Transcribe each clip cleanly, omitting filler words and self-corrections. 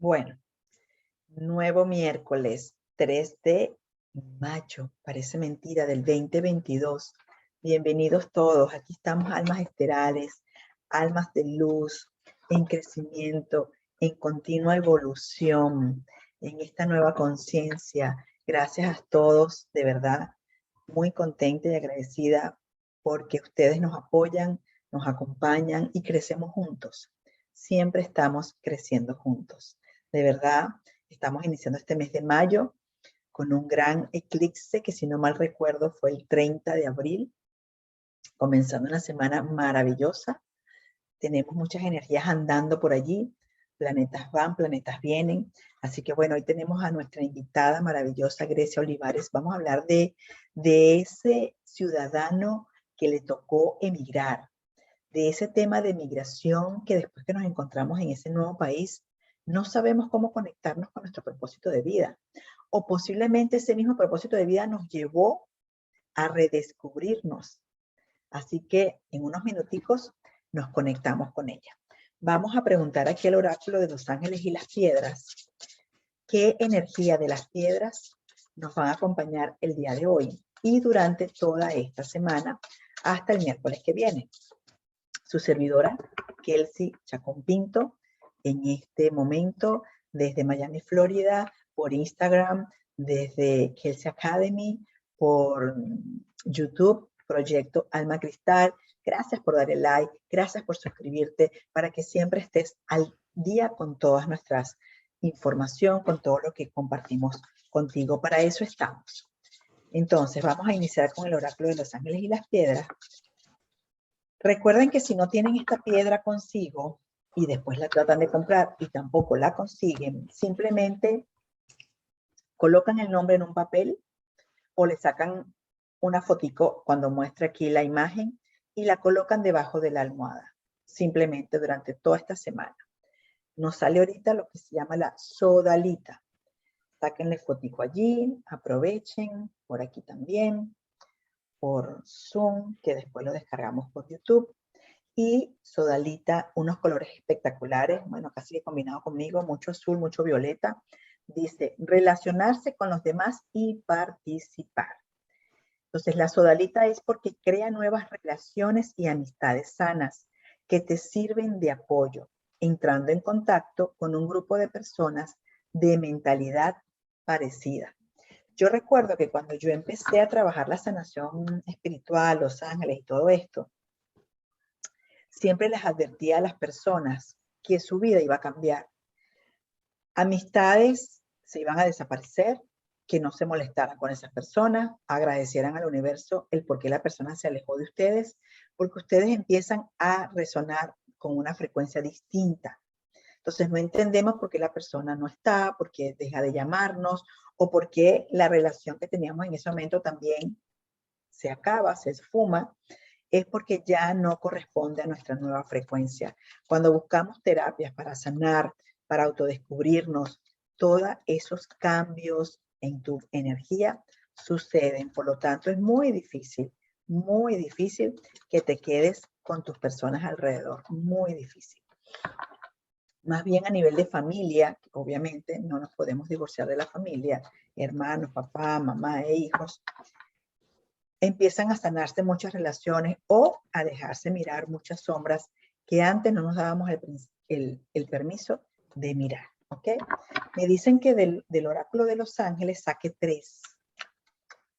Bueno, nuevo miércoles, 3 de mayo, parece mentira, del 2022. Bienvenidos todos, aquí estamos almas esterales, almas de luz, en crecimiento, en continua evolución, en esta nueva conciencia. Gracias a todos, de verdad, muy contenta y agradecida porque ustedes nos apoyan, nos acompañan y crecemos juntos. Siempre estamos creciendo juntos. De verdad, estamos iniciando este mes de mayo con un gran eclipse que, si no mal recuerdo, fue el 30 de abril, comenzando una semana maravillosa. Tenemos muchas energías andando por allí, planetas van, planetas vienen. Así que bueno, hoy tenemos a nuestra invitada maravillosa, Grecia Olivares. Vamos a hablar de ese ciudadano que le tocó emigrar, de ese tema de migración que después que nos encontramos en ese nuevo país, no sabemos cómo conectarnos con nuestro propósito de vida. O posiblemente ese mismo propósito de vida nos llevó a redescubrirnos. Así que en unos minuticos nos conectamos con ella. Vamos a preguntar aquí al oráculo de los ángeles y las piedras, ¿qué energía de las piedras nos van a acompañar el día de hoy y durante toda esta semana hasta el miércoles que viene? Su servidora, Kelsey Chacón Pinto, en este momento desde Miami, Florida, por Instagram, desde Kelsey Academy, por YouTube, Proyecto Alma Cristal. Gracias por darle like, gracias por suscribirte, para que siempre estés al día con todas nuestras información, con todo lo que compartimos contigo. Para eso estamos. Entonces, vamos a iniciar con el oráculo de los ángeles y las piedras. Recuerden que si no tienen esta piedra consigo y después la tratan de comprar y tampoco la consiguen, simplemente colocan el nombre en un papel o le sacan una fotico cuando muestra aquí la imagen y la colocan debajo de la almohada, simplemente durante toda esta semana. Nos sale ahorita lo que se llama la sodalita. Sáquenle fotico allí, aprovechen, por aquí también, por Zoom, que después lo descargamos por YouTube. Y sodalita, unos colores espectaculares, bueno, casi combinado conmigo, mucho azul, mucho violeta. Dice, relacionarse con los demás y participar. Entonces, la sodalita es porque crea nuevas relaciones y amistades sanas que te sirven de apoyo, entrando en contacto con un grupo de personas de mentalidad parecida. Yo recuerdo que cuando yo empecé a trabajar la sanación espiritual, los ángeles y todo esto, siempre les advertía a las personas que su vida iba a cambiar. Amistades se iban a desaparecer, que no se molestaran con esas personas, agradecieran al universo el por qué la persona se alejó de ustedes, porque ustedes empiezan a resonar con una frecuencia distinta. Entonces no entendemos por qué la persona no está, por qué deja de llamarnos, o por qué la relación que teníamos en ese momento también se acaba, se esfuma, es porque ya no corresponde a nuestra nueva frecuencia. Cuando buscamos terapias para sanar, para autodescubrirnos, todos esos cambios en tu energía suceden. Por lo tanto, es muy difícil que te quedes con tus personas alrededor. Muy difícil. Más bien a nivel de familia, obviamente no nos podemos divorciar de la familia, hermanos, papá, mamá e hijos. Empiezan a sanarse muchas relaciones o a dejarse mirar muchas sombras que antes no nos dábamos el permiso de mirar. ¿Ok? Me dicen que del oráculo de los ángeles saque 3.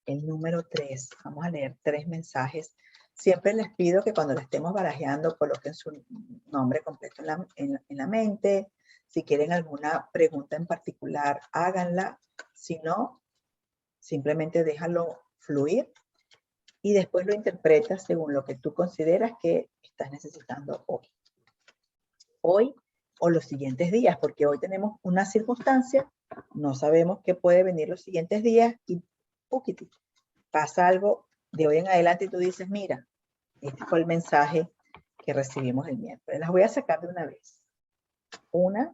El número 3. Vamos a leer 3 mensajes. Siempre les pido que cuando la estemos barajeando coloquen su nombre completo en la mente. Si quieren alguna pregunta en particular, háganla. Si no, simplemente déjalo fluir y después lo interpretas según lo que tú consideras que estás necesitando hoy. Hoy o los siguientes días, porque hoy tenemos una circunstancia, no sabemos qué puede venir los siguientes días y poquitito, pasa algo de hoy en adelante y tú dices, mira, este fue el mensaje que recibimos el miércoles. Las voy a sacar de una vez. 1,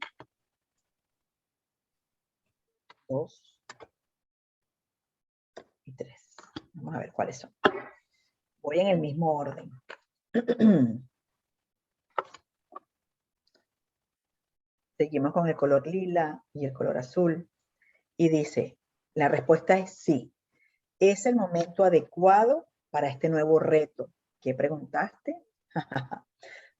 2 y 3. Vamos a ver cuáles son. Voy en el mismo orden. Seguimos con el color lila y el color azul. Y dice, la respuesta es sí. ¿Es el momento adecuado para este nuevo reto? ¿Qué preguntaste?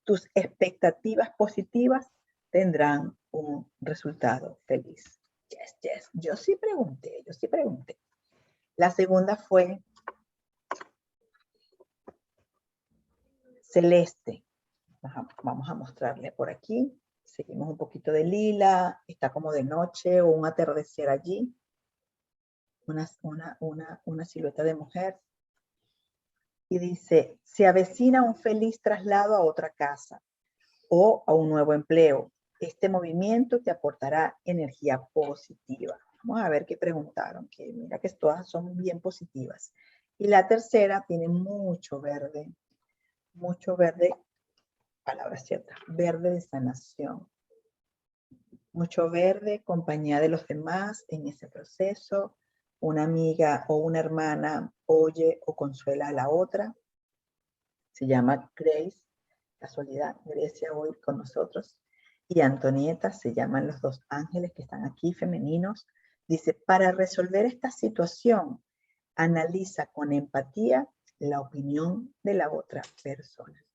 Tus expectativas positivas tendrán un resultado feliz. Yes, yes. Yo sí pregunté, yo sí pregunté. La segunda fue celeste. Vamos a mostrarle por aquí. Seguimos un poquito de lila. Está como de noche o un atardecer allí. Una silueta de mujer. Y dice, se avecina un feliz traslado a otra casa o a un nuevo empleo. Este movimiento te aportará energía positiva. Vamos a ver qué preguntaron, que mira que todas son bien positivas. Y la tercera tiene mucho verde, palabras ciertas, verde de sanación. Mucho verde, compañía de los demás en ese proceso. Una amiga o una hermana oye o consuela a la otra. Se llama Grace, casualidad, Grecia hoy con nosotros. Y Antonieta, se llaman los dos ángeles que están aquí, femeninos. Dice, para resolver esta situación, analiza con empatía la opinión de la otra persona.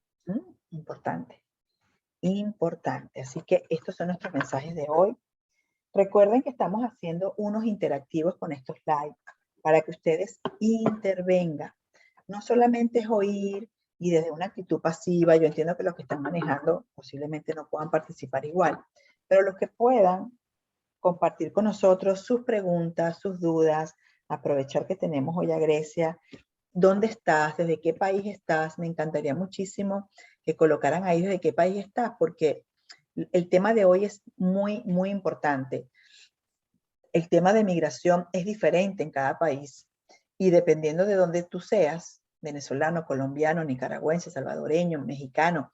Importante, importante. Así que estos son nuestros mensajes de hoy. Recuerden que estamos haciendo unos interactivos con estos live para que ustedes intervengan. No solamente es oír y desde una actitud pasiva. Yo entiendo que los que están manejando posiblemente no puedan participar igual, pero los que puedan compartir con nosotros sus preguntas, sus dudas, aprovechar que tenemos hoy a Grecia. ¿Dónde estás? ¿Desde qué país estás? Me encantaría muchísimo que colocaran ahí desde qué país estás, porque el tema de hoy es muy, muy importante. El tema de migración es diferente en cada país y dependiendo de dónde tú seas, venezolano, colombiano, nicaragüense, salvadoreño, mexicano,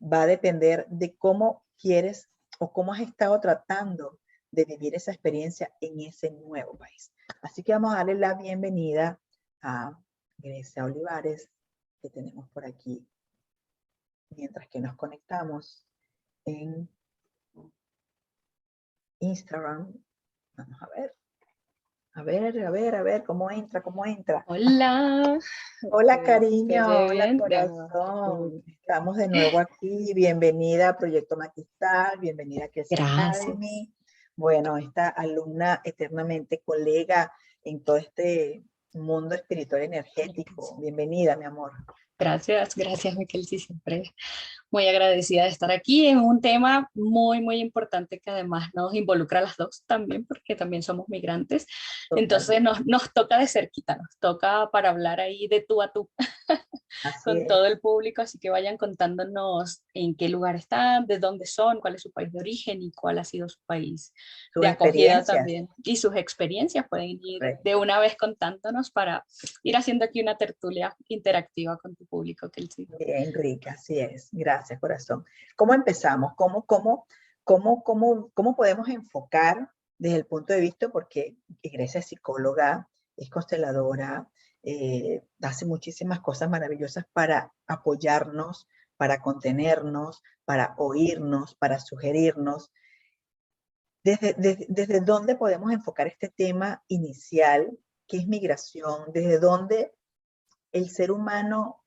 va a depender de cómo quieres o cómo has estado tratando de vivir esa experiencia en ese nuevo país. Así que vamos a darle la bienvenida a Grecia Olivares, que tenemos por aquí, mientras que nos conectamos en Instagram. Vamos a ver. A ver, ¿cómo entra? ¿Cómo entra? Hola. Hola, cariño, ¿Se hola, bien? corazón. Estamos de nuevo aquí. Bienvenida a Proyecto Maquistal, bienvenida a Kelsey Gracias. Academy. Bueno, esta alumna eternamente colega en todo este mundo espiritual energético. Bienvenida, mi amor. Gracias, Miquel, sí, siempre muy agradecida de estar aquí. Es un tema muy, muy importante que además nos involucra a las dos también, porque también somos migrantes. Entonces Totalmente. nos toca de cerquita, nos toca para hablar ahí de tú a tú Así con es. todo el público, así que vayan contándonos en qué lugar están, de dónde son, cuál es su país de origen y cuál ha sido su país Sus de acogida experiencias. también. Y sus experiencias pueden ir Correcto. de una vez contándonos para ir haciendo aquí una tertulia interactiva con tu público, Kelsey. Bien, rica, así es. Gracias, corazón. ¿Cómo empezamos? ¿Cómo podemos enfocar desde el punto de vista? Porque Grecia es psicóloga, es consteladora, hace muchísimas cosas maravillosas para apoyarnos, para contenernos, para oírnos, para sugerirnos. ¿Desde dónde podemos enfocar este tema inicial, que es migración? ¿Desde dónde el ser humano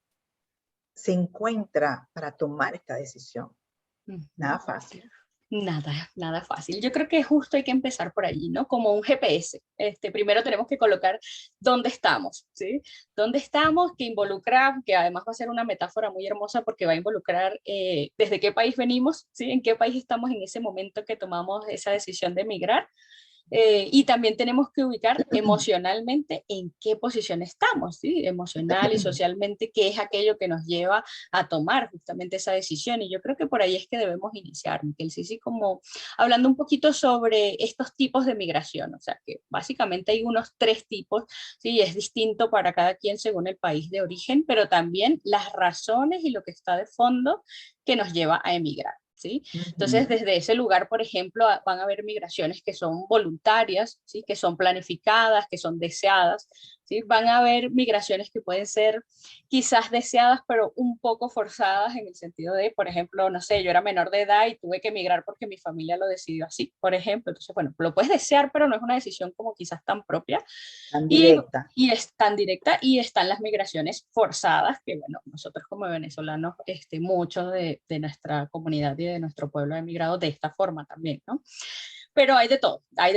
se encuentra para tomar esta decisión? Nada fácil. Nada fácil. Yo creo que justo hay que empezar por allí, ¿no? Como un GPS. Primero tenemos que colocar dónde estamos, ¿sí? Dónde estamos, que involucra, que además va a ser una metáfora muy hermosa porque va a involucrar desde qué país venimos, ¿sí? En qué país estamos en ese momento que tomamos esa decisión de emigrar. Y también tenemos que ubicar emocionalmente en qué posición estamos, ¿sí? Emocional y socialmente, qué es aquello que nos lleva a tomar justamente esa decisión. Y yo creo que por ahí es que debemos iniciar, Miquel, sí, como hablando un poquito sobre estos tipos de migración, o sea, que básicamente hay unos 3 tipos, ¿sí? Es distinto para cada quien según el país de origen, pero también las razones y lo que está de fondo que nos lleva a emigrar. ¿sí? Entonces, Ujú. desde ese lugar, por ejemplo, van a haber migraciones que son voluntarias, ¿sí? Que son planificadas, que son deseadas, ¿sí? Van a haber migraciones que pueden ser quizás deseadas, pero un poco forzadas en el sentido de, por ejemplo, no sé, yo era menor de edad y tuve que emigrar porque mi familia lo decidió así, por ejemplo. Entonces, bueno, lo puedes desear, pero no es una decisión como quizás tan propia. Tan Y, directa. y es tan directa y están las migraciones forzadas, que bueno, nosotros como venezolanos, muchos de nuestra comunidad y de nuestro pueblo ha emigrado de esta forma también, ¿no? Pero hay de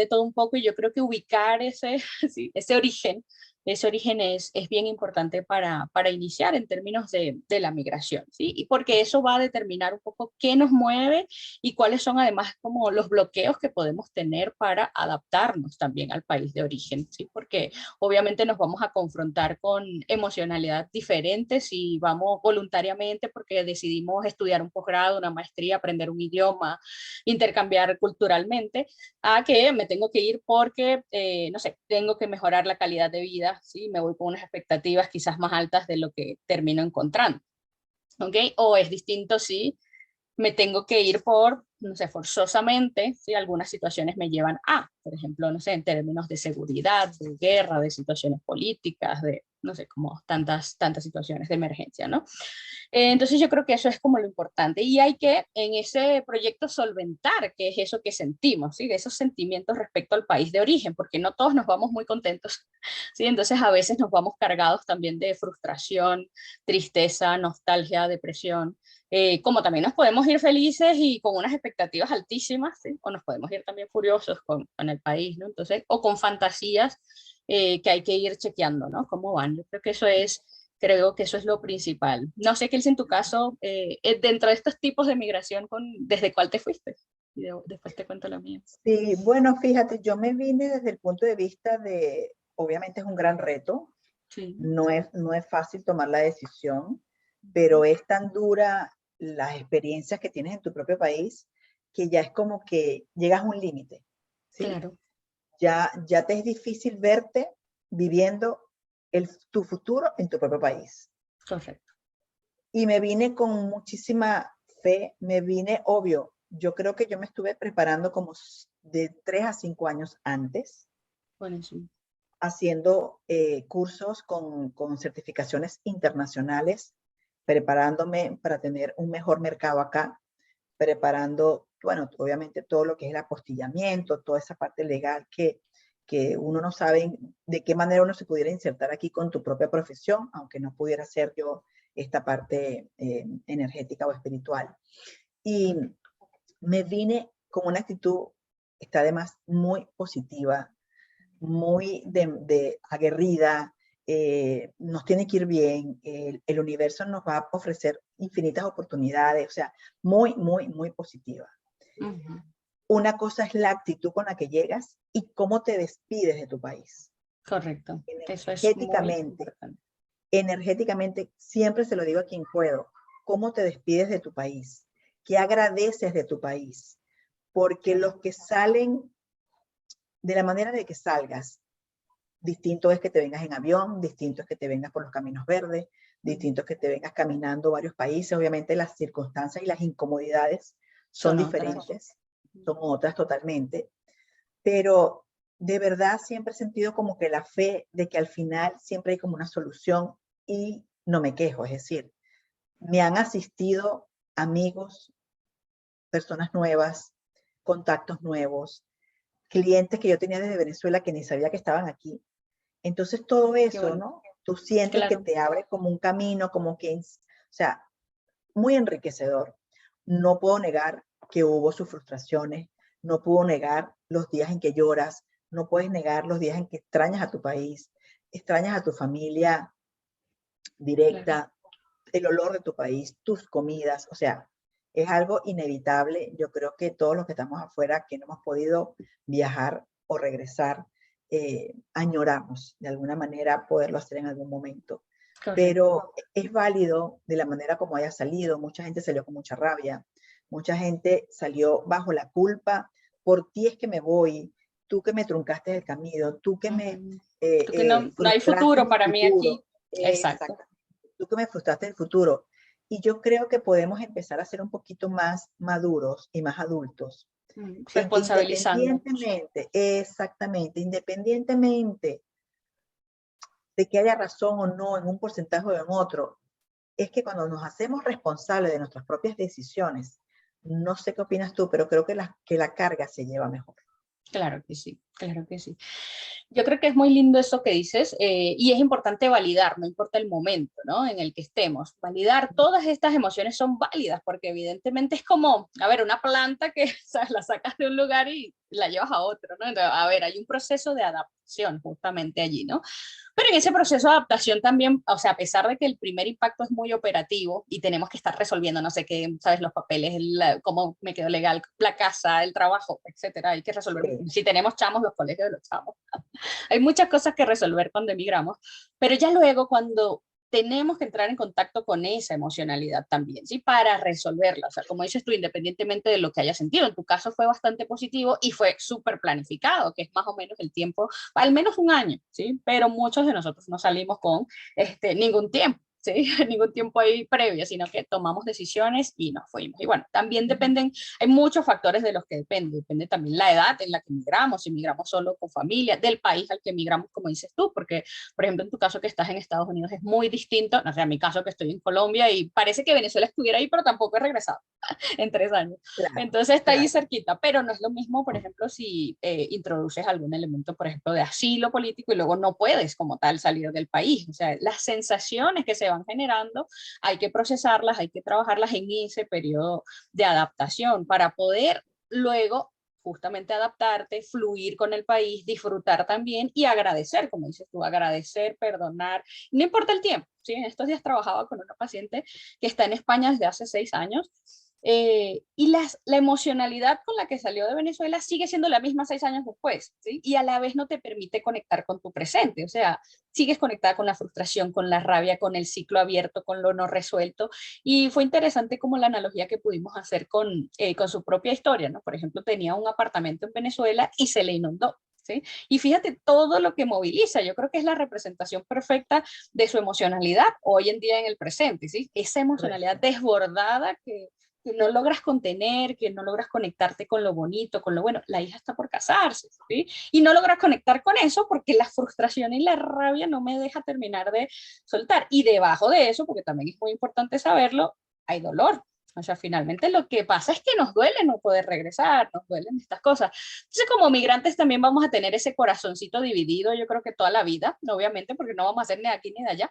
todo un poco y yo creo que ubicar ese, sí, ese origen es bien importante para iniciar en términos de la migración, ¿sí? Y porque eso va a determinar un poco qué nos mueve y cuáles son además como los bloqueos que podemos tener para adaptarnos también al país de origen, ¿sí? Porque obviamente nos vamos a confrontar con emocionalidad diferentes si vamos voluntariamente porque decidimos estudiar un posgrado, una maestría, aprender un idioma, intercambiar culturalmente, a que me tengo que ir porque, no sé, tengo que mejorar la calidad de vida, ¿sí? Me voy con unas expectativas quizás más altas de lo que termino encontrando, ¿ok? O es distinto si me tengo que ir por, no sé, forzosamente, ¿sí? Algunas situaciones me llevan a, por ejemplo, no sé, en términos de seguridad, de guerra, de situaciones políticas, de, no sé, como tantas situaciones de emergencia, ¿no? Entonces yo creo que eso es como lo importante y hay que en ese proyecto solventar qué es eso que sentimos, ¿sí? Esos sentimientos respecto al país de origen, porque no todos nos vamos muy contentos, ¿sí? Entonces a veces nos vamos cargados también de frustración, tristeza, nostalgia, depresión, como también nos podemos ir felices y con unas expectativas altísimas, ¿sí? O nos podemos ir también furiosos con el país, ¿no? Entonces, o con fantasías que hay que ir chequeando, ¿no? ¿Cómo van? Yo creo que eso es lo principal. No sé, Kelly, en tu caso, dentro de estos tipos de migración, ¿desde cuál te fuiste? Y después te cuento la mía. Sí, bueno, fíjate, yo me vine desde el punto de vista de, obviamente es un gran reto, Sí. no es fácil tomar la decisión, pero es tan dura las experiencias que tienes en tu propio país que ya es como que llegas a un límite, ¿sí? Claro, Ya te es difícil verte viviendo tu futuro en tu propio país. correcto. Y me vine con muchísima fe, me vine, obvio, yo creo que yo me estuve preparando como de 3 a 5 años antes, Buenísimo. haciendo cursos con certificaciones internacionales, preparándome para tener un mejor mercado acá, preparando, bueno, obviamente todo lo que es el apostillamiento, toda esa parte legal que uno no sabe de qué manera uno se pudiera insertar aquí con tu propia profesión, aunque no pudiera ser yo esta parte energética o espiritual. Y me vine con una actitud, está además muy positiva, muy de aguerrida, nos tiene que ir bien, el universo nos va a ofrecer infinitas oportunidades, o sea, muy, muy, muy positiva. Ujú. Una cosa es la actitud con la que llegas y cómo te despides de tu país. Correcto. Eso es muy Energéticamente, importante. energéticamente, siempre se lo digo a quien puedo, cómo te despides de tu país, qué agradeces de tu país, porque Claro. los que salen de la manera de que salgas, distinto es que te vengas en avión, distinto es que te vengas por los caminos verdes, Ujú. distinto es que te vengas caminando varios países. Obviamente las circunstancias y las incomodidades son Son otras. diferentes, son otras totalmente, pero de verdad siempre he sentido como que la fe de que al final siempre hay como una solución y no me quejo, es decir, me han asistido amigos, personas nuevas, contactos nuevos, clientes que yo tenía desde Venezuela que ni sabía que estaban aquí. Entonces todo Qué eso, bueno. ¿no? Tú sientes que Claro. te abre como un camino, como que, o sea, muy enriquecedor. No puedo negar que hubo sus frustraciones, no puedo negar los días en que lloras, no puedes negar los días en que extrañas a tu país, extrañas a tu familia Claro. directa, el olor de tu país, tus comidas, o sea, es algo inevitable. Yo creo que todos los que estamos afuera, que no hemos podido viajar o regresar, añoramos de alguna manera poderlo hacer en algún momento. Correcto. Pero es válido de la manera como haya salido. Mucha gente salió con mucha rabia, mucha gente salió bajo la culpa. Por ti es que me voy, tú que me truncaste el camino, tú que me Ujú. Porque no hay frustraste futuro mi para mí futuro. aquí. Exacto. Exactamente. Tú que me frustraste el futuro. y yo creo que podemos empezar a ser un poquito más maduros y más adultos, en que Responsabilizándonos. independientemente, exactamente, independientemente de que haya razón o no en un porcentaje o en otro, es que cuando nos hacemos responsables de nuestras propias decisiones, no sé qué opinas tú, pero creo que la carga se lleva mejor. Claro que sí, claro que sí. Yo creo que es muy lindo eso que dices y es importante validar, no importa el momento, ¿no? En el que estemos. Validar todas estas emociones son válidas porque evidentemente es como, a ver, una planta que ¿sabes? La sacas de un lugar y la llevas a otro, ¿no? Entonces, a ver, hay un proceso de adaptación justamente allí, ¿no? Pero en ese proceso de adaptación también, o sea, a pesar de que el primer impacto es muy operativo y tenemos que estar resolviendo, no sé qué, sabes, los papeles, cómo me quedo legal, la casa, el trabajo, etcétera, hay que resolver. Sí, Si tenemos chamos, los colegios de los chamos. Hay muchas cosas que resolver cuando emigramos, pero ya luego cuando tenemos que entrar en contacto con esa emocionalidad también, ¿sí? Para resolverla. O sea, como dices tú, independientemente de lo que hayas sentido, en tu caso fue bastante positivo y fue súper planificado, que es más o menos el tiempo, al menos un año, ¿sí? Pero muchos de nosotros no salimos con ningún tiempo. ¿Sí? Ningún tiempo ahí previo, sino que tomamos decisiones y nos fuimos. Y bueno, también dependen, hay muchos factores de los que depende. Depende también la edad en la que emigramos, si emigramos solo con familia, del país al que emigramos, como dices tú, porque, por ejemplo, en tu caso que estás en Estados Unidos es muy distinto, no sé, en mi caso que estoy en Colombia y parece que Venezuela estuviera ahí, pero tampoco he regresado en 3 años. claro, Entonces está ahí claro. cerquita, pero no es lo mismo, por ejemplo, si introduces algún elemento, por ejemplo, de asilo político y luego no puedes como tal salir del país. O sea, las sensaciones que se van generando hay que procesarlas, hay que trabajarlas en ese periodo de adaptación para poder luego justamente adaptarte, fluir con el país, disfrutar también y agradecer, como dices tú, agradecer, perdonar, no importa el tiempo. ¿Sí? En estos días trabajaba con una paciente que está en España desde hace 6 años y la emocionalidad con la que salió de Venezuela sigue siendo la misma 6 años después, ¿sí? Y a la vez no te permite conectar con tu presente, o sea, sigues conectada con la frustración, con la rabia, con el ciclo abierto, con lo no resuelto. Y fue interesante como la analogía que pudimos hacer con su propia historia, ¿no? Por ejemplo, tenía un apartamento en Venezuela y se le inundó. ¿Sí? Y fíjate todo lo que moviliza, yo creo que es la representación perfecta de su emocionalidad hoy en día en el presente, ¿sí? Esa emocionalidad Correcto. desbordada que no logras contener, que no logras conectarte con lo bonito, con lo bueno. La hija está por casarse, ¿sí? Y no logras conectar con eso porque la frustración y la rabia no me deja terminar de soltar. Y debajo de eso, porque también es muy importante saberlo, hay dolor. O sea, finalmente lo que pasa es que nos duele no poder regresar, nos duelen estas cosas. Entonces, como migrantes también vamos a tener ese corazoncito dividido, yo creo que toda la vida, obviamente, porque no vamos a hacer ni de aquí ni de allá,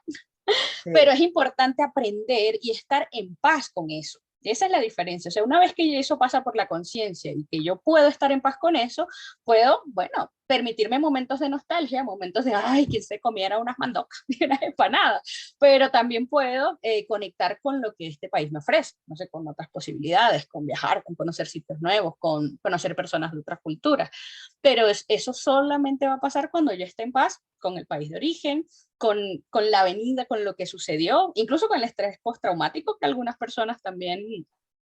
pero Sí, es importante aprender y estar en paz con eso. Esa es la diferencia. O sea, una vez que eso pasa por la conciencia y que yo puedo estar en paz con eso, puedo, bueno, permitirme momentos de nostalgia, momentos de, ay, que se comiera unas mandocas y unas empanadas, pero también puedo conectar con lo que este país me ofrece, no sé, con otras posibilidades, con viajar, con conocer sitios nuevos, con conocer personas de otras culturas. Pero eso solamente va a pasar cuando yo esté en paz con el país de origen, con la avenida, con lo que sucedió, incluso con el estrés postraumático que algunas personas también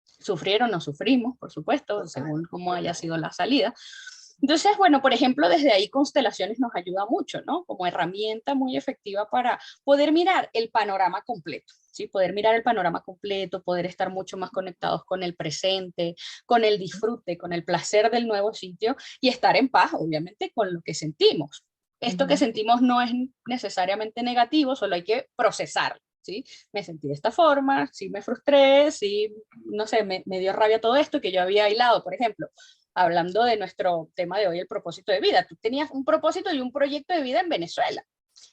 sufrieron o sufrimos, por supuesto, total, según cómo haya total. sido la salida. Entonces, bueno, por ejemplo, desde ahí constelaciones nos ayuda mucho, ¿no? Como herramienta muy efectiva para poder mirar el panorama completo, ¿sí? Poder mirar el panorama completo, poder estar mucho más conectados con el presente, con el disfrute, con el placer del nuevo sitio y estar en paz, obviamente, con lo que sentimos. Esto que Ujú. sentimos no es necesariamente negativo, solo hay que procesarlo. ¿Sí? Me sentí de esta forma, sí me frustré, sí, no sé, me dio rabia todo esto que yo había aislado, por ejemplo, hablando de nuestro tema de hoy, el propósito de vida. Tú tenías un propósito y un proyecto de vida en Venezuela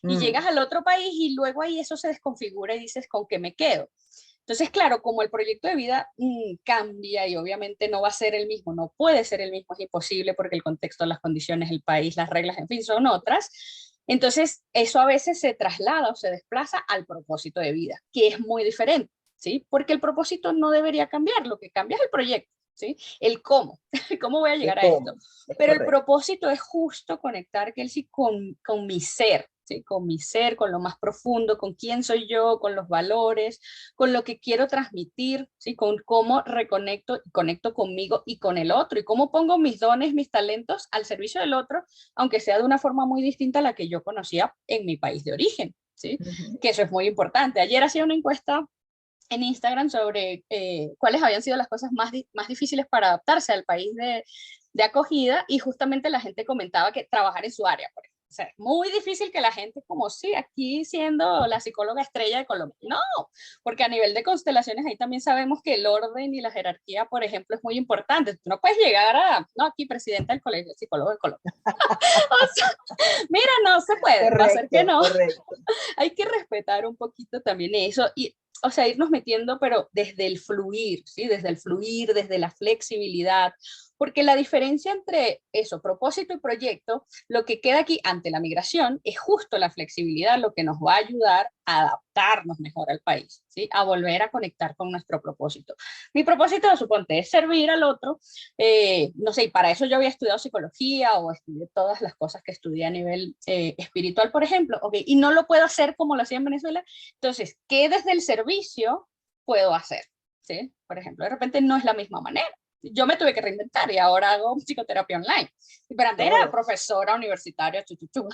y Mm, llegas al otro país y luego ahí eso se desconfigura y dices, ¿con qué me quedo? Entonces, claro, como el proyecto de vida cambia y obviamente no va a ser el mismo, no puede ser el mismo, es imposible porque el contexto, las condiciones, el país, las reglas, en fin, son otras. Entonces, eso a veces se traslada o se desplaza al propósito de vida, que es muy diferente, ¿sí? Porque el propósito no debería cambiar, lo que cambia es el proyecto, ¿sí? El cómo, cómo voy a ¿de llegar a esto. cómo? Es Pero el correcto. propósito es justo conectar, Kelsey, con mi ser, ¿sí? Con mi ser, con lo más profundo, con quién soy yo, con los valores, con lo que quiero transmitir, ¿sí? Con cómo reconecto y conecto conmigo y con el otro, y cómo pongo mis dones, mis talentos al servicio del otro, aunque sea de una forma muy distinta a la que yo conocía en mi país de origen, ¿sí? Ujú. Que eso es muy importante. Ayer hacía una encuesta en Instagram sobre cuáles habían sido las cosas más difíciles para adaptarse al país de acogida, y justamente la gente comentaba que trabajar en su área, por ejemplo. O sea, es muy difícil que la gente, como sí, aquí siendo la psicóloga estrella de Colombia. No, porque a nivel de constelaciones ahí también sabemos que el orden y la jerarquía, por ejemplo, es muy importante. Tú no puedes llegar a, no, aquí presidenta del Colegio de Psicólogos de Colombia. O sea, mira, no se puede, va a ser que Correcto, no. correcto. Hay que respetar un poquito también eso y, o sea, irnos metiendo, pero desde el fluir, ¿sí? Desde el fluir, desde la flexibilidad, porque la diferencia entre eso, propósito y proyecto, lo que queda aquí ante la migración es justo la flexibilidad, lo que nos va a ayudar a adaptarnos mejor al país, ¿sí? A volver a conectar con nuestro propósito. Mi propósito, suponte, es servir al otro, no sé, y para eso yo había estudiado psicología o estudié todas las cosas que estudié a nivel espiritual, por ejemplo, okay, y no lo puedo hacer como lo hacía en Venezuela, entonces, ¿qué desde el servicio puedo hacer? ¿Sí? Por ejemplo, de repente no es la misma manera. Yo me tuve que reinventar y ahora hago psicoterapia online. Pero antes era Oh, profesora universitaria, chu. Pero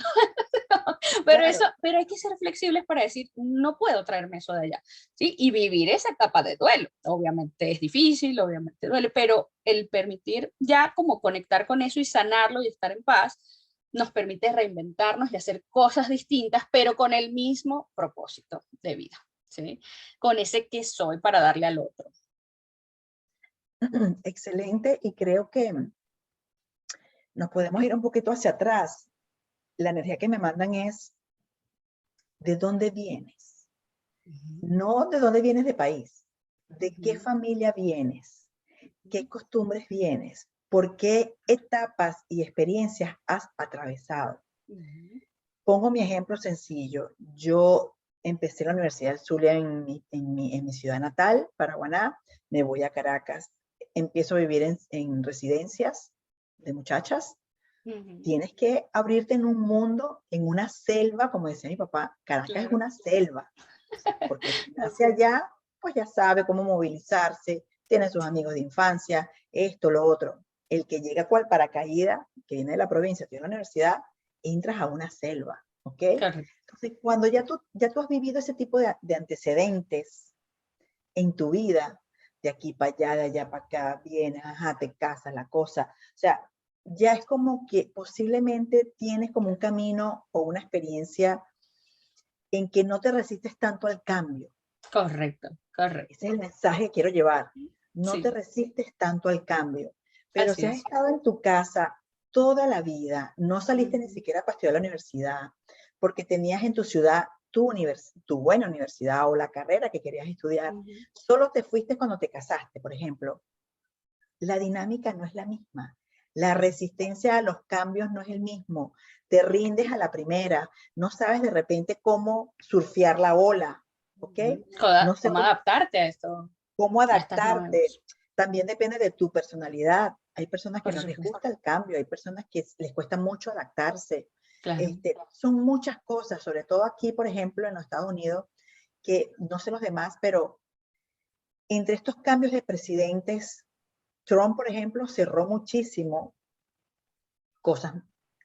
claro. eso, pero hay que ser flexibles para decir, no puedo traerme eso de allá, ¿sí? Y vivir esa etapa de duelo. Obviamente es difícil, obviamente duele, pero el permitir ya como conectar con eso y sanarlo y estar en paz, nos permite reinventarnos y hacer cosas distintas, pero con el mismo propósito de vida, ¿sí? Con ese que soy para darle al otro. Excelente, y creo que nos podemos ir un poquito hacia atrás. La energía que me mandan es ¿de dónde vienes? Uh -huh. No de dónde vienes de país, Uh de qué -huh. familia vienes, qué costumbres vienes, por qué etapas y experiencias has atravesado. Uh -huh. Pongo mi ejemplo sencillo. Yo empecé la Universidad del Zulia en mi ciudad natal, Paraguaná, me voy a Caracas, empiezo a vivir en residencias de muchachas. Uh -huh. Tienes que abrirte en un mundo, en una selva, como decía mi papá, Caracas es Claro. una selva, porque si nace Así es. allá, pues ya sabe cómo movilizarse, tiene sus amigos de infancia, esto, lo otro. El que llega cual paracaídas, que viene de la provincia, tiene la universidad, entras a una selva, ¿ok? Correcto. Entonces, cuando ya tú has vivido ese tipo de antecedentes en tu vida, de aquí para allá, de allá para acá, vienes, ajá, te casas, la cosa, o sea, ya es como que posiblemente tienes como un camino o una experiencia en que no te resistes tanto al cambio. Correcto, Ese es correcto. el mensaje que quiero llevar. No te Sí, resistes tanto al cambio. Pero así si has es. estado en tu casa toda la vida, no saliste ni Ujú, siquiera para estudiar a la universidad, porque tenías en tu ciudad tu buena universidad o la carrera que querías estudiar, ujú. solo te fuiste cuando te casaste, por ejemplo, la dinámica no es la misma. La resistencia a los cambios no es el mismo. Te rindes a la primera, no sabes de repente cómo surfear la ola, ¿ok? Ujú. No sé ¿Cómo adaptarte a esto, cómo a estas adaptarte. nuevas? También depende de tu personalidad. Hay personas que Por no les supuesto, gusta el cambio, hay personas que les cuesta mucho adaptarse. claro. Son muchas cosas, sobre todo aquí, por ejemplo, en los Estados Unidos, que no sé los demás, pero entre estos cambios de presidentes, Trump, por ejemplo, cerró muchísimo cosas,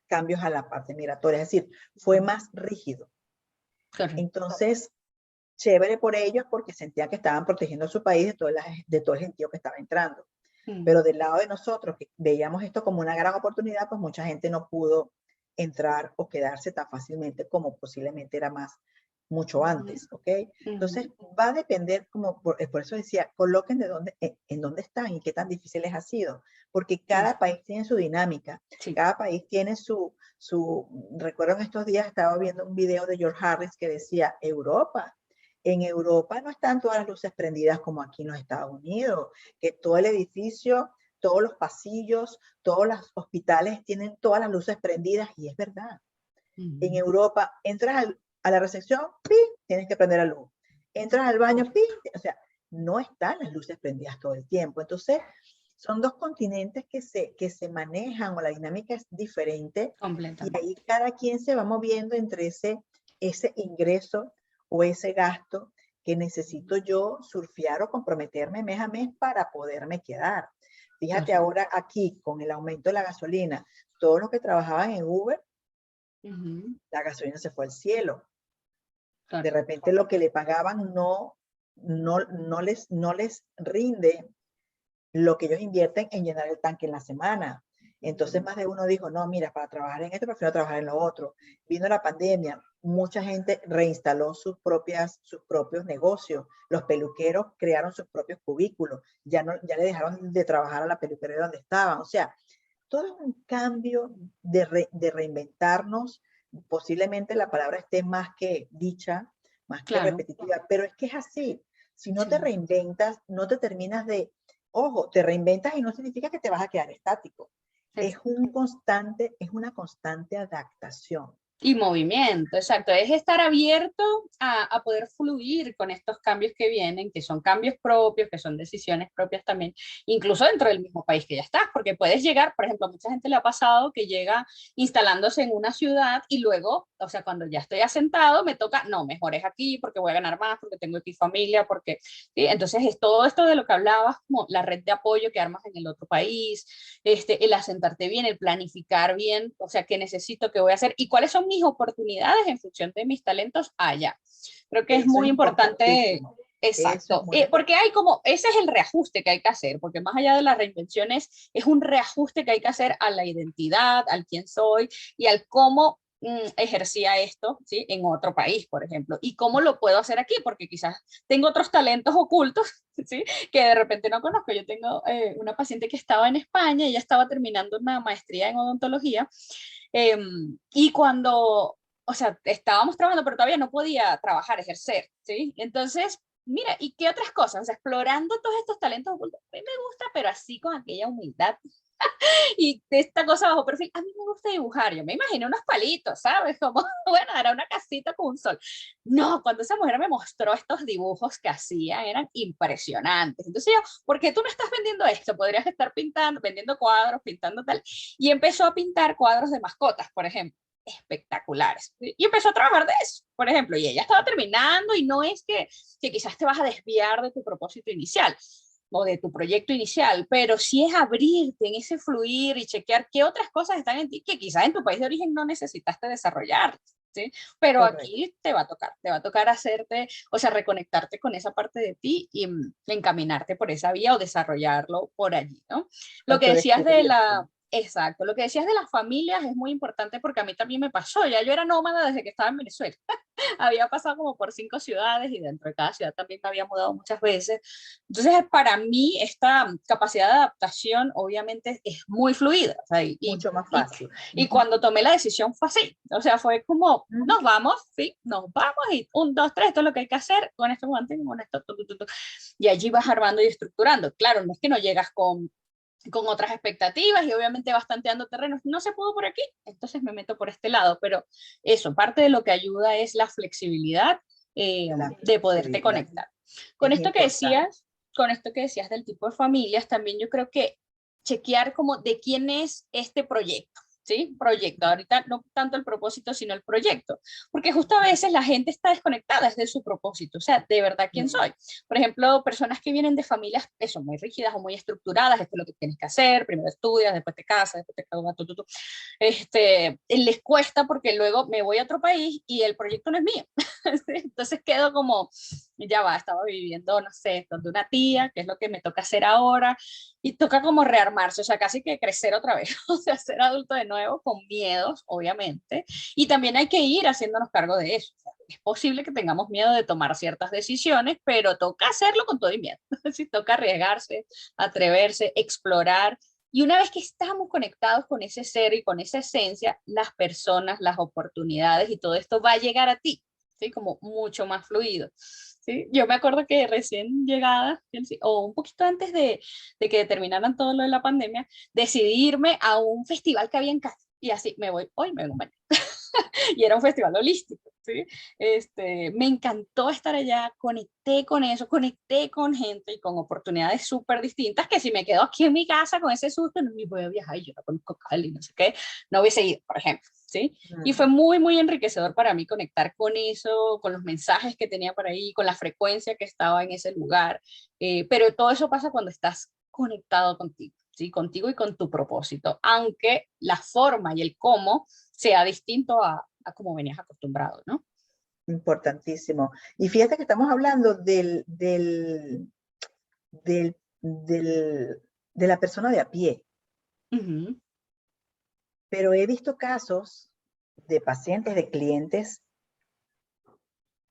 cambios a la parte migratoria, es decir, fue Ujú. más rígido. Correcto. Entonces, chévere por ellos porque sentían que estaban protegiendo a su país de todo el gentío que estaba entrando. Mm, Pero del lado de nosotros, que veíamos esto como una gran oportunidad, pues mucha gente no pudo entrar o quedarse tan fácilmente como posiblemente era más mucho ujú, antes, ¿ok? Entonces, ujú. va a depender, como por eso decía, coloquen en dónde están y qué tan difíciles ha sido, porque Sí, cada país tiene su dinámica, sí. cada país tiene recuerdo en estos días estaba viendo un video de George Harris que decía, en Europa no están todas las luces prendidas como aquí en los Estados Unidos, que todo el edificio, todos los pasillos, todos los hospitales tienen todas las luces prendidas y es verdad. En Ujú. Europa entras a la recepción, ¡pim! Tienes que prender la luz. Entras al baño, ¡pim! O sea, no están las luces prendidas todo el tiempo. Entonces, son dos continentes que se manejan o la dinámica es diferente y Completamente. ahí cada quien se va moviendo entre ese ingreso o ese gasto que necesito yo surfear o comprometerme mes a mes para poderme quedar. Fíjate Correcto. ahora aquí con el aumento de la gasolina, todos los que trabajaban en Uber, Ujú. la gasolina se fue al cielo. De Correcto. repente lo que le pagaban no no les rinde lo que ellos invierten en llenar el tanque en la semana. Entonces más de uno dijo, no, mira, para trabajar en esto prefiero trabajar en lo otro. Vino la pandemia, mucha gente reinstaló sus propios negocios. Los peluqueros crearon sus propios cubículos. Ya le dejaron de trabajar a la peluquería donde estaban. O sea, todo es un cambio de reinventarnos. Posiblemente la palabra esté más que dicha, más que Claro, repetitiva, pero es que es así. Si no te sí. reinventas, no te terminas de, ojo, te reinventas y no significa que te vas a quedar estático. Es una constante adaptación. Y movimiento, exacto. Es estar abierto a poder fluir con estos cambios que vienen, que son cambios propios, que son decisiones propias también, incluso dentro del mismo país que ya estás, porque puedes llegar, por ejemplo, a mucha gente le ha pasado que llega instalándose en una ciudad y luego, o sea, cuando ya estoy asentado, me toca, no, mejor es aquí porque voy a ganar más, porque tengo aquí familia, porque, ¿sí? Entonces es todo esto de lo que hablabas, como la red de apoyo que armas en el otro país, el asentarte bien, el planificar bien, o sea, qué necesito, qué voy a hacer y cuáles son mis oportunidades en función de mis talentos allá. Creo que es Eso es muy importante, importantísimo. Eso es exacto, muy porque importante. hay como, ese es el reajuste que hay que hacer, porque más allá de las reinvenciones, es un reajuste que hay que hacer a la identidad, al quién soy y al cómo ejercía esto, ¿sí? En otro país, por ejemplo, y cómo lo puedo hacer aquí, porque quizás tengo otros talentos ocultos, ¿sí? Que de repente no conozco. Yo tengo una paciente que estaba en España, ella estaba terminando una maestría en odontología, y cuando, o sea, estábamos trabajando, pero todavía no podía trabajar, ejercer, ¿sí? Entonces, mira, ¿y qué otras cosas? O sea, explorando todos estos talentos ocultos, a mí me gusta, pero así con aquella humildad y de esta cosa bajo perfil, a mí me gusta dibujar, yo me imaginé unos palitos, ¿sabes? Como, bueno, era una casita con un sol. No, cuando esa mujer me mostró estos dibujos que hacía, eran impresionantes. Entonces yo, ¿por qué tú no estás vendiendo esto? Podrías estar pintando, vendiendo cuadros, pintando tal. Y empezó a pintar cuadros de mascotas, por ejemplo, espectaculares. Y empezó a trabajar de eso, por ejemplo, y ella estaba terminando y no es que quizás te vas a desviar de tu propósito inicial o de tu proyecto inicial, pero sí es abrirte en ese fluir y chequear qué otras cosas están en ti que quizás en tu país de origen no necesitaste desarrollar, ¿sí? Pero Correcto. aquí te va a tocar hacerte, o sea, reconectarte con esa parte de ti y encaminarte por esa vía o desarrollarlo por allí, ¿no? Lo que decías de Autodescubrirte. la, exacto, lo que decías de las familias es muy importante porque a mí también me pasó, ya yo era nómada desde que estaba en Venezuela. Había pasado como por 5 ciudades y dentro de cada ciudad también me había mudado muchas veces. Entonces, para mí, esta capacidad de adaptación obviamente es muy fluida. O sea, Mucho más fácil. y Ujú. cuando tomé la decisión fue así. O sea, fue como, Ujú. nos vamos, sí, nos vamos y un, dos, tres, esto es lo que hay que hacer, con esto me mantengo, con esto, y allí vas armando y estructurando. Claro, no es que no llegas con otras expectativas y obviamente vas tanteando terrenos. No se pudo por aquí, entonces me meto por este lado, pero eso, parte de lo que ayuda es la flexibilidad La de poderte flexibilidad conectar. Con es esto que importante. decías, con esto que decías del tipo de familias, también yo creo que chequear como de quién es este proyecto. ¿Sí? Proyecto. Ahorita no tanto el propósito, sino el proyecto. Porque justo a veces la gente está desconectada desde su propósito. O sea, de verdad, ¿quién Mm. soy? Por ejemplo, personas que vienen de familias, eso, muy rígidas o muy estructuradas, esto es lo que tienes que hacer, primero estudias, después te casas, después te casas, les cuesta porque luego me voy a otro país y el proyecto no es mío. Entonces quedo como, ya va, estaba viviendo, no sé, donde una tía, que es lo que me toca hacer ahora, y toca como rearmarse, o sea, casi que crecer otra vez, o sea, ser adulto de nuevo con miedos, obviamente, y también hay que ir haciéndonos cargo de eso. O sea, es posible que tengamos miedo de tomar ciertas decisiones, pero toca hacerlo con todo y miedo. Sí, toca arriesgarse, atreverse, explorar. Y una vez que estamos conectados con ese ser y con esa esencia, las personas, las oportunidades y todo esto va a llegar a ti, ¿sí? Como mucho más fluido. ¿Sí? Yo me acuerdo que recién llegada, o un poquito antes de que terminaran todo lo de la pandemia, decidí irme a un festival que había en Cali. Y así, me voy hoy, me vengo mañana. Y era un festival holístico, ¿sí? Me encantó estar allá, conecté con eso, conecté con gente y con oportunidades súper distintas que si me quedo aquí en mi casa con ese susto, no me voy a viajar y yo no conozco Cali, no sé qué, no hubiese ido, por ejemplo, ¿sí? Y fue Mm. muy, muy enriquecedor para mí conectar con eso, con los mensajes que tenía por ahí, con la frecuencia que estaba en ese lugar, pero todo eso pasa cuando estás conectado contigo. ¿Sí? Contigo y con tu propósito, aunque la forma y el cómo sea distinto a como venías acostumbrado, ¿no? Importantísimo. Y fíjate que estamos hablando de la persona de a pie, Ujú, pero he visto casos de pacientes, de clientes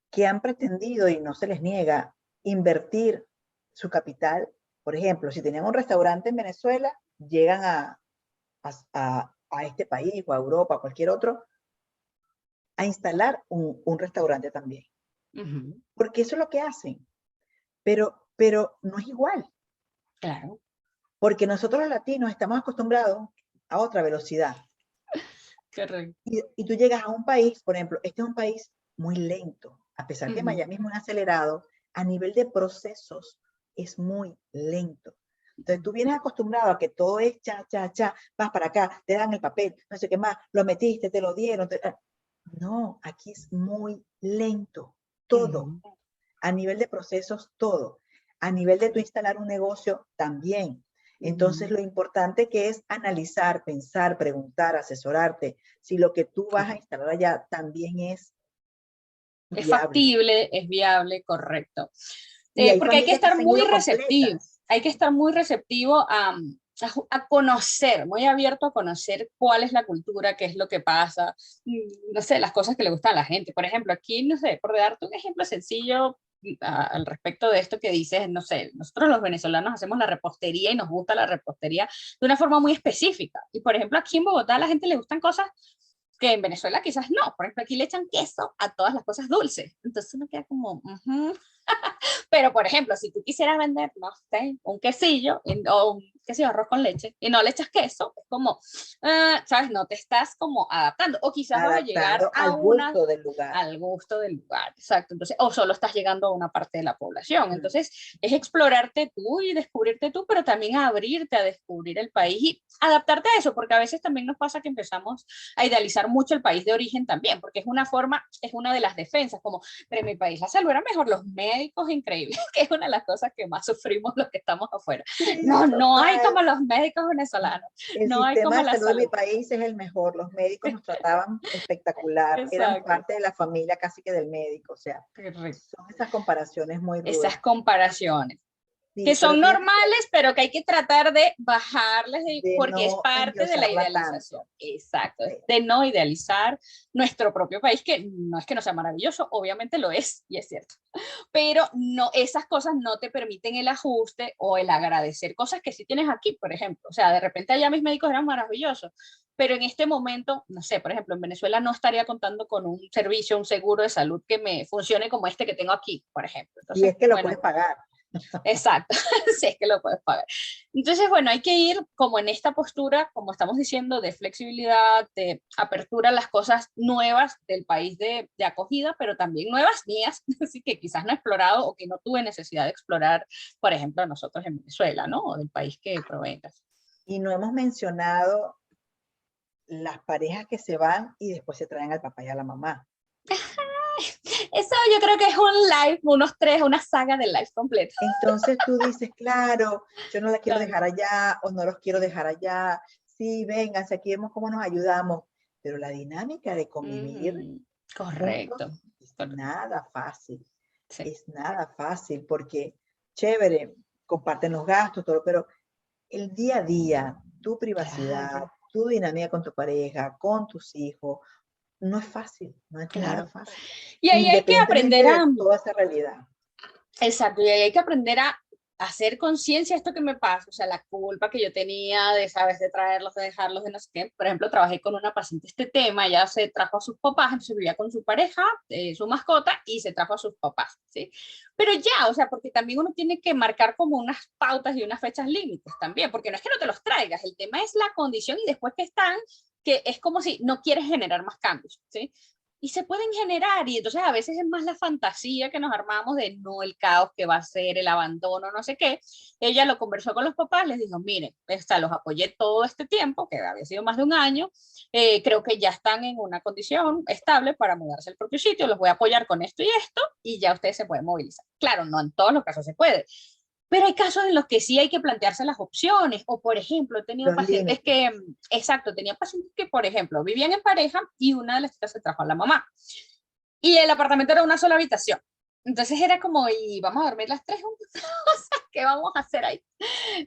que han pretendido, y no se les niega, invertir su capital. Por ejemplo, si tenían un restaurante en Venezuela, llegan a este país o a Europa, a cualquier otro, a instalar un restaurante también. ujú, Porque eso es lo que hacen, pero no es igual, claro, porque nosotros los latinos estamos acostumbrados a otra velocidad. correcto. Y tú llegas a un país, por ejemplo, este es un país muy lento, a pesar que Ujú, Miami es muy acelerado, a nivel de procesos es muy lento. Entonces tú vienes acostumbrado a que todo es cha, cha, cha, vas para acá, te dan el papel, no sé qué más, lo metiste, te lo dieron. No, aquí es muy lento, todo. ujú, A nivel de procesos, todo. A nivel de tu instalar un negocio, también. Entonces, ujú, lo importante que es analizar, pensar, preguntar, asesorarte, si lo que tú vas a correcto. instalar allá también es Es viable. factible, es viable, correcto. Y hay Porque hay que familias que estar se han muy ido receptivo, completas. hay que estar muy receptivo a conocer, muy abierto a conocer cuál es la cultura, qué es lo que pasa, no sé, las cosas que le gustan a la gente. Por ejemplo, aquí, no sé, por darte un ejemplo sencillo al respecto de esto que dices, no sé, nosotros los venezolanos hacemos la repostería y nos gusta la repostería de una forma muy específica. Y por ejemplo, aquí en Bogotá a la gente le gustan cosas que en Venezuela quizás no. Por ejemplo, aquí le echan queso a todas las cosas dulces. Entonces uno queda como, pero, por ejemplo, si tú quisieras vender, no sé, un quesillo o un quesillo arroz con leche y no le echas queso, es como, ¿sabes? No te estás como adaptando. O quizás vas a llegar Adaptando a al una gusto del lugar. al gusto del lugar, exacto. Entonces, o solo estás llegando a una parte de la población. Mm. Entonces, es explorarte tú y descubrirte tú, pero también abrirte a descubrir el país y adaptarte a eso, porque a veces también nos pasa que empezamos a idealizar mucho el país de origen también, porque es una forma, es una de las defensas, como, pero en mi país la salud era mejor, los médicos increíbles, que es una de las cosas que más sufrimos los que estamos afuera. Sí, No, no hay total. como los médicos venezolanos, El no hay sistema como de la salud de mi salud. país es el mejor. Los médicos nos trataban espectacular. Éramos Exacto, parte de la familia casi que del médico. O sea, correcto. son esas comparaciones muy rudas. Esas comparaciones, que Sí, pero son fíjate que normales, pero que hay que tratar de bajarles de porque es no parte de la endiosarla idealización. tanto. Exacto, Sí. de no idealizar nuestro propio país, que no es que no sea maravilloso, obviamente lo es, y es cierto, pero no, esas cosas no te permiten el ajuste o el agradecer cosas que sí tienes aquí, por ejemplo. O sea, de repente allá mis médicos eran maravillosos, pero en este momento, no sé, por ejemplo, en Venezuela no estaría contando con un servicio, un seguro de salud que me funcione como este que tengo aquí, por ejemplo. Y Entonces, es que lo puedes bueno, pagar. exacto, si es que lo puedes pagar. Entonces, bueno, hay que ir como en esta postura, como estamos diciendo, de flexibilidad, de apertura a las cosas nuevas del país de acogida, pero también nuevas mías, así que quizás no he explorado o que no tuve necesidad de explorar, por ejemplo, nosotros en Venezuela, ¿no? O del país que provengas. Y no hemos mencionado las parejas que se van y después se traen al papá y a la mamá. Eso yo creo que es un live, unos tres, una saga de live completo. Entonces tú dices, claro, yo no la quiero Claro. dejar allá o no los quiero dejar allá. Sí, vénganse, aquí vemos cómo nos ayudamos. Pero la dinámica de convivir Ujú, correcto. juntos es nada fácil. Sí, Es nada fácil porque, chévere, comparten los gastos, todo, pero el día a día, tu privacidad, claro, tu dinámica con tu pareja, con tus hijos, no es fácil, no es nada claro. fácil, Y ahí hay que independientemente aprender de toda esa realidad. exacto, y ahí hay que aprender a hacer conciencia de esto que me pasa, o sea, la culpa que yo tenía de, sabes, de traerlos, de dejarlos, de no sé qué. Por ejemplo, trabajé con una paciente este tema, ella se trajo a sus papás, entonces vivía con su pareja, su mascota, y se trajo a sus papás, ¿sí? Pero ya, o sea, porque también uno tiene que marcar como unas pautas y unas fechas límites también, porque no es que no te los traigas, el tema es la condición y después que están, que es como si no quieres generar más cambios, ¿sí? Y se pueden generar, y entonces a veces es más la fantasía que nos armamos de no el caos que va a ser, el abandono, no sé qué. Ella lo conversó con los papás, les dijo, miren, los apoyé todo este tiempo, que había sido más de un año, creo que ya están en una condición estable para mudarse al propio sitio, los voy a apoyar con esto, y ya ustedes se pueden movilizar. Claro, no en todos los casos se puede, pero hay casos en los que sí hay que plantearse las opciones, o por ejemplo, he tenido Los pacientes límites. que, exacto, tenía pacientes que, por ejemplo, vivían en pareja y una de las chicas se trajo a la mamá. y el apartamento era una sola habitación. Entonces era como, y vamos a dormir las tres juntas, o sea, ¿qué vamos a hacer ahí?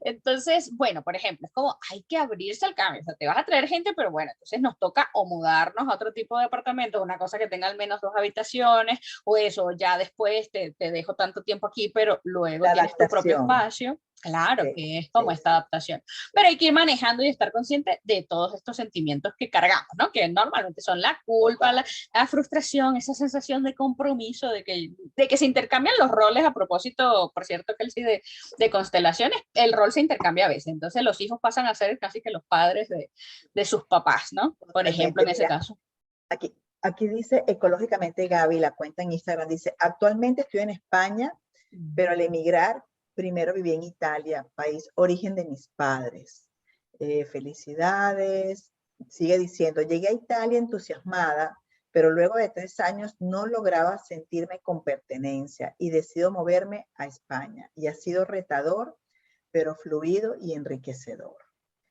Entonces, bueno, por ejemplo, es como hay que abrirse al cambio, o sea, te vas a traer gente, pero bueno, entonces nos toca o mudarnos a otro tipo de apartamento, una cosa que tenga al menos 2 habitaciones, o eso, ya después te dejo tanto tiempo aquí, pero luego La tienes tu propio adaptación. espacio. Claro Sí, que es como sí, esta sí. adaptación, pero hay que ir manejando y estar consciente de todos estos sentimientos que cargamos, ¿no? Que normalmente son la culpa, Total. la frustración, esa sensación de compromiso, de que se intercambian los roles a propósito, por cierto, que sí, de constelaciones, el rol se intercambia a veces, entonces los hijos pasan a ser casi que los padres de sus papás, ¿no? Por ejemplo, Totalmente. en ese Mira, caso. aquí dice ecológicamente Gaby, la cuenta en Instagram dice, actualmente estoy en España, pero al emigrar, primero viví en Italia, país origen de mis padres. Felicidades. Sigue diciendo, llegué a Italia entusiasmada, pero luego de 3 años no lograba sentirme con pertenencia y decido moverme a España. Y ha sido retador, pero fluido y enriquecedor.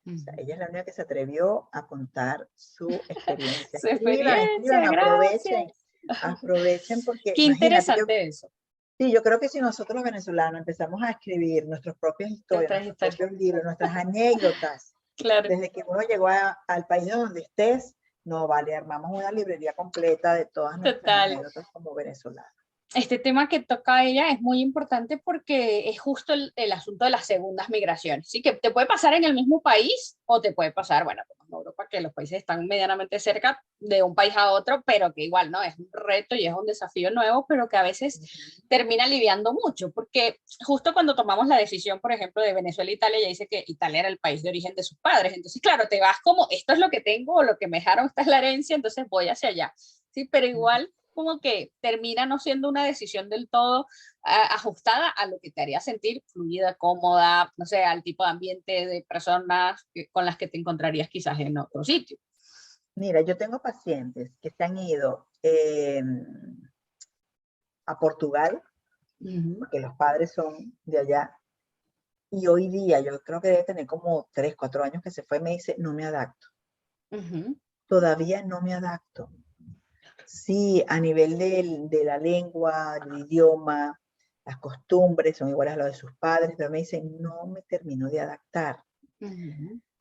O sea, ella es la única que se atrevió a contar su experiencia. Su Escriban, escriban, experiencia, aprovechen, gracias. aprovechen porque Qué imagínate, interesante eso. sí, yo creo que si nosotros los venezolanos empezamos a escribir nuestras propias historias, Nuestras nuestros historias. propios libros, nuestras anécdotas, Claro. desde que uno llegó al país de donde estés, no vale, armamos una librería completa de todas nuestras Total. anécdotas como venezolanos. Este tema que toca ella es muy importante porque es justo el asunto de las segundas migraciones, ¿sí? Que te puede pasar en el mismo país o te puede pasar, bueno, como en Europa, que los países están medianamente cerca de un país a otro, pero que igual, ¿no? Es un reto y es un desafío nuevo, pero que a veces termina aliviando mucho, porque justo cuando tomamos la decisión, por ejemplo, de Venezuela e Italia, ya dice que Italia era el país de origen de sus padres, entonces, claro, te vas como, esto es lo que tengo o lo que me dejaron, esta es la herencia, entonces voy hacia allá, ¿sí? Pero igual como que termina no siendo una decisión del todo ajustada a lo que te haría sentir fluida, cómoda, no sé, al tipo de ambiente de personas con las que te encontrarías quizás en otro sitio. Mira, yo tengo pacientes que se han ido a Portugal, porque los padres son de allá, y hoy día yo creo que debe tener como 3, 4 años que se fue, me dice, no me adapto, todavía no me adapto. Sí, a nivel de la lengua, del idioma, las costumbres son iguales a las de sus padres, pero me dicen, no me termino de adaptar.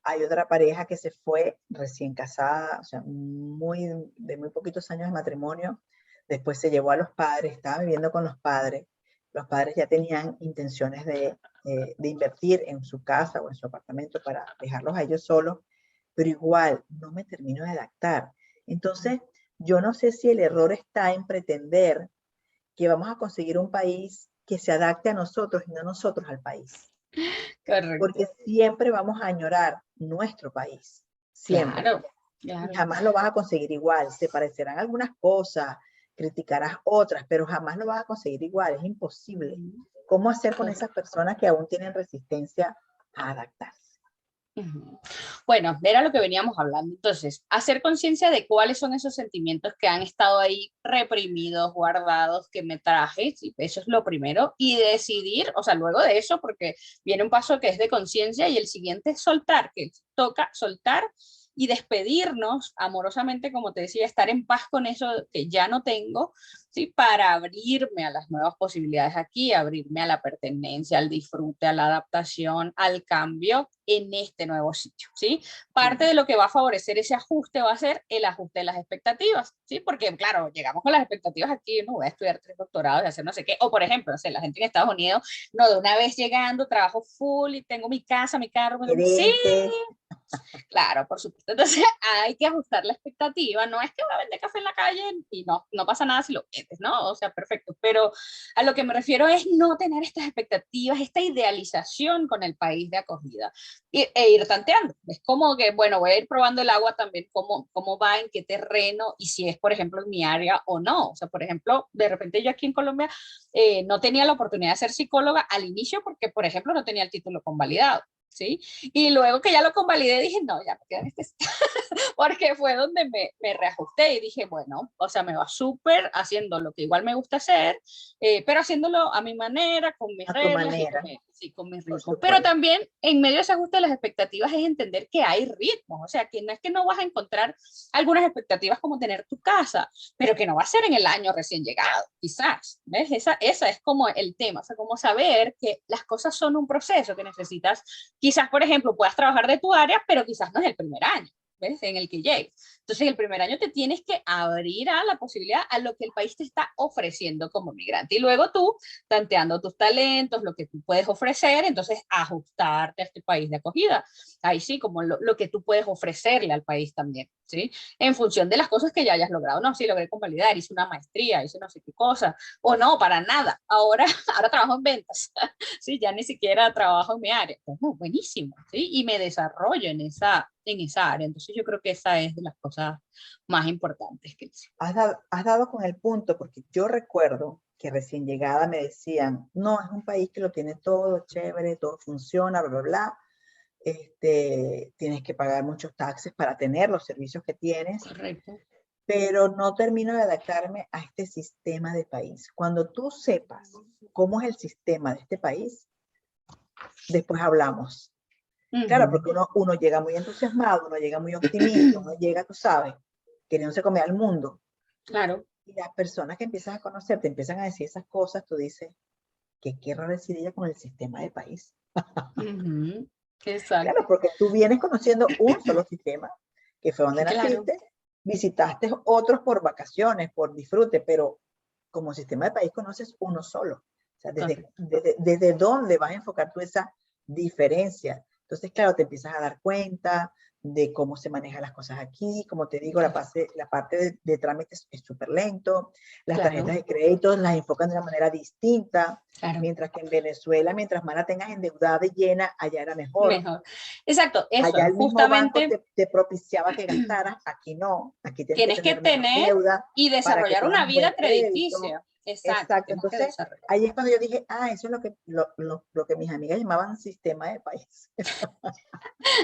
Hay otra pareja que se fue recién casada, o sea, de muy poquitos años de matrimonio, después se llevó a los padres, estaba viviendo con los padres ya tenían intenciones de invertir en su casa o en su apartamento para dejarlos a ellos solos, pero igual no me termino de adaptar. Entonces, yo no sé si el error está en pretender que vamos a conseguir un país que se adapte a nosotros y no nosotros al país, Correcto. porque siempre vamos a añorar nuestro país, siempre, Claro, y claro. jamás lo vas a conseguir igual. Se parecerán algunas cosas, criticarás otras, pero jamás lo vas a conseguir igual, es imposible. ¿Cómo hacer con esas personas que aún tienen resistencia a adaptarse? Bueno, era lo que veníamos hablando. Entonces, hacer conciencia de cuáles son esos sentimientos que han estado ahí reprimidos, guardados, que me traje, sí, eso es lo primero, y decidir, o sea, luego de eso, porque viene un paso que es de conciencia y el siguiente es soltar, que toca soltar y despedirnos amorosamente, como te decía, estar en paz con eso que ya no tengo, ¿sí? Para abrirme a las nuevas posibilidades aquí, abrirme a la pertenencia, al disfrute, a la adaptación, al cambio en este nuevo sitio, ¿sí? Parte de lo que va a favorecer ese ajuste va a ser el ajuste de las expectativas, ¿sí? Porque, claro, llegamos con las expectativas aquí, no voy a estudiar 3 doctorados y hacer no sé qué, o por ejemplo, no sé, la gente en Estados Unidos, no, de una vez llegando, trabajo full y tengo mi casa, mi carro, sí, Gerente. claro, por supuesto. Entonces hay que ajustar la expectativa. No es que voy a vender café en la calle y no pasa nada si lo vendes, ¿no? O sea, perfecto. Pero a lo que me refiero es no tener estas expectativas, esta idealización con el país de acogida e ir tanteando. Es como que, bueno, voy a ir probando el agua también, cómo va, en qué terreno y si es, por ejemplo, en mi área o no. O sea, por ejemplo, de repente yo aquí en Colombia no tenía la oportunidad de ser psicóloga al inicio porque, por ejemplo, no tenía el título convalidado. ¿Sí? Y luego que ya lo convalidé, dije, no, ya me quedo en este porque fue donde me reajusté y dije, bueno, o sea, me va súper haciendo lo que igual me gusta hacer, pero haciéndolo a mi manera, con mis A tu reglas y con manera. Sí, come por rico. Pero supuesto. también en medio de ese ajuste de las expectativas es entender que hay ritmos. O sea, que no es que no vas a encontrar algunas expectativas como tener tu casa, pero que no va a ser en el año recién llegado, quizás. ¿Ves? Esa es como el tema. O sea, como saber que las cosas son un proceso que necesitas. Quizás, por ejemplo, puedas trabajar de tu área, pero quizás no es el primer año. ¿Ves? En el que llegues. Entonces, el primer año te tienes que abrir a la posibilidad, a lo que el país te está ofreciendo como migrante. Y luego tú, tanteando tus talentos, lo que tú puedes ofrecer, entonces ajustarte a este país de acogida. Ahí sí, como lo que tú puedes ofrecerle al país también, ¿sí? En función de las cosas que ya hayas logrado. No, sí, logré convalidar, hice una maestría, hice no sé qué cosa, o no, para nada. Ahora, ahora trabajo en ventas, ¿sí? Ya ni siquiera trabajo en mi área. Bueno, buenísimo, ¿sí? Y me desarrollo en esa área. Entonces yo creo que esa es de las cosas más importantes que hice. Has dado con el punto, porque yo recuerdo que recién llegada me decían, no, es un país que lo tiene todo chévere, todo funciona, bla, bla, bla. Tienes que pagar muchos taxes para tener los servicios que tienes, Correcto. pero no termino de adaptarme a este sistema de país. Cuando tú sepas cómo es el sistema de este país, después hablamos. Claro, Ujú. porque uno llega muy entusiasmado, uno llega muy optimista, uno llega, tú sabes, queriéndose comer al mundo. Claro. Y las personas que empiezas a conocer te empiezan a decir esas cosas, tú dices, ¿qué querrá decir ella con el sistema de país? Ujú. Exacto. Claro, porque tú vienes conociendo un solo sistema, que fue donde Claro. naciste, visitaste otros por vacaciones, por disfrute, pero como sistema de país conoces uno solo. O sea, Correcto. desde dónde vas a enfocar tú esa diferencia. Entonces, claro, te empiezas a dar cuenta de cómo se manejan las cosas aquí. Como te digo, la parte de trámites es súper lento. Las tarjetas Claro. de crédito las enfocan de una manera distinta. Claro. Mientras que en Venezuela, mientras más la tengas endeudada y llena, allá era mejor. Mejor. Exacto, eso Allá es el mismo banco justamente. te propiciaba que gastaras, aquí no, aquí tienes que Tienes que tener menos tener deuda y para que desarrollar tengas una un buen vida crédito. crediticia. Exacto, Exacto, tienes que entonces desarrollar. ahí es cuando yo dije, eso es lo que mis amigas llamaban sistema de país,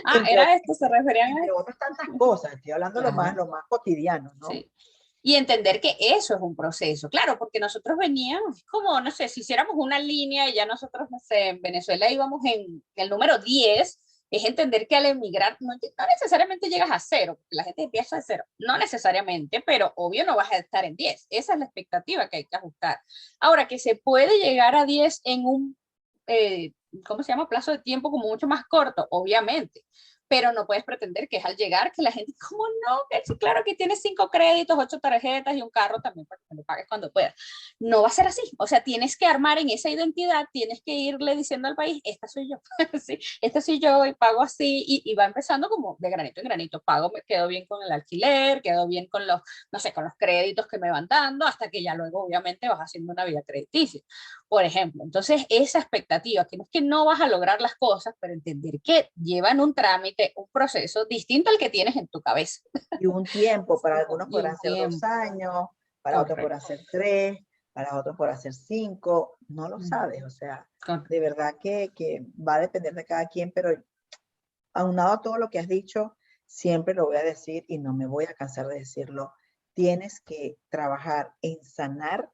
Ah, entre, era esto, se referían a entre esto. otras tantas cosas, estoy hablando Claro, lo más cotidiano, ¿no? sí. Y entender que eso es un proceso, claro, porque nosotros veníamos, como, no sé, si hiciéramos una línea y ya nosotros, no sé, en Venezuela íbamos en el número 10, es entender que al emigrar no necesariamente llegas a cero, porque la gente empieza de cero, no necesariamente, pero obvio no vas a estar en 10, esa es la expectativa que hay que ajustar. Ahora, que se puede llegar a 10 en un, ¿cómo se llama? Plazo de tiempo como mucho más corto, obviamente, pero no puedes pretender que es al llegar que la gente, ¿cómo no? Que sí, claro que tienes 5 créditos, 8 tarjetas y un carro también para que lo pagues cuando puedas. No va a ser así. O sea, tienes que armar en esa identidad, tienes que irle diciendo al país, esta soy yo, ¿sí? Esta soy yo y pago así y va empezando como de granito en granito. Pago, me quedo bien con el alquiler, quedo bien con los, no sé, con los créditos que me van dando, hasta que ya luego obviamente vas haciendo una vida crediticia, por ejemplo. Entonces, esa expectativa, que no es que no vas a lograr las cosas, pero entender que llevan un trámite, un proceso distinto al que tienes en tu cabeza. Y un tiempo, para algunos Y podrán un ser 2 tiempo, años, para otros podrán correcto. ser 3, para otros podrán ser 5, no lo sabes, o sea, Correcto. de verdad que va a depender de cada quien, pero aunado a todo lo que has dicho, siempre lo voy a decir y no me voy a cansar de decirlo, tienes que trabajar en sanar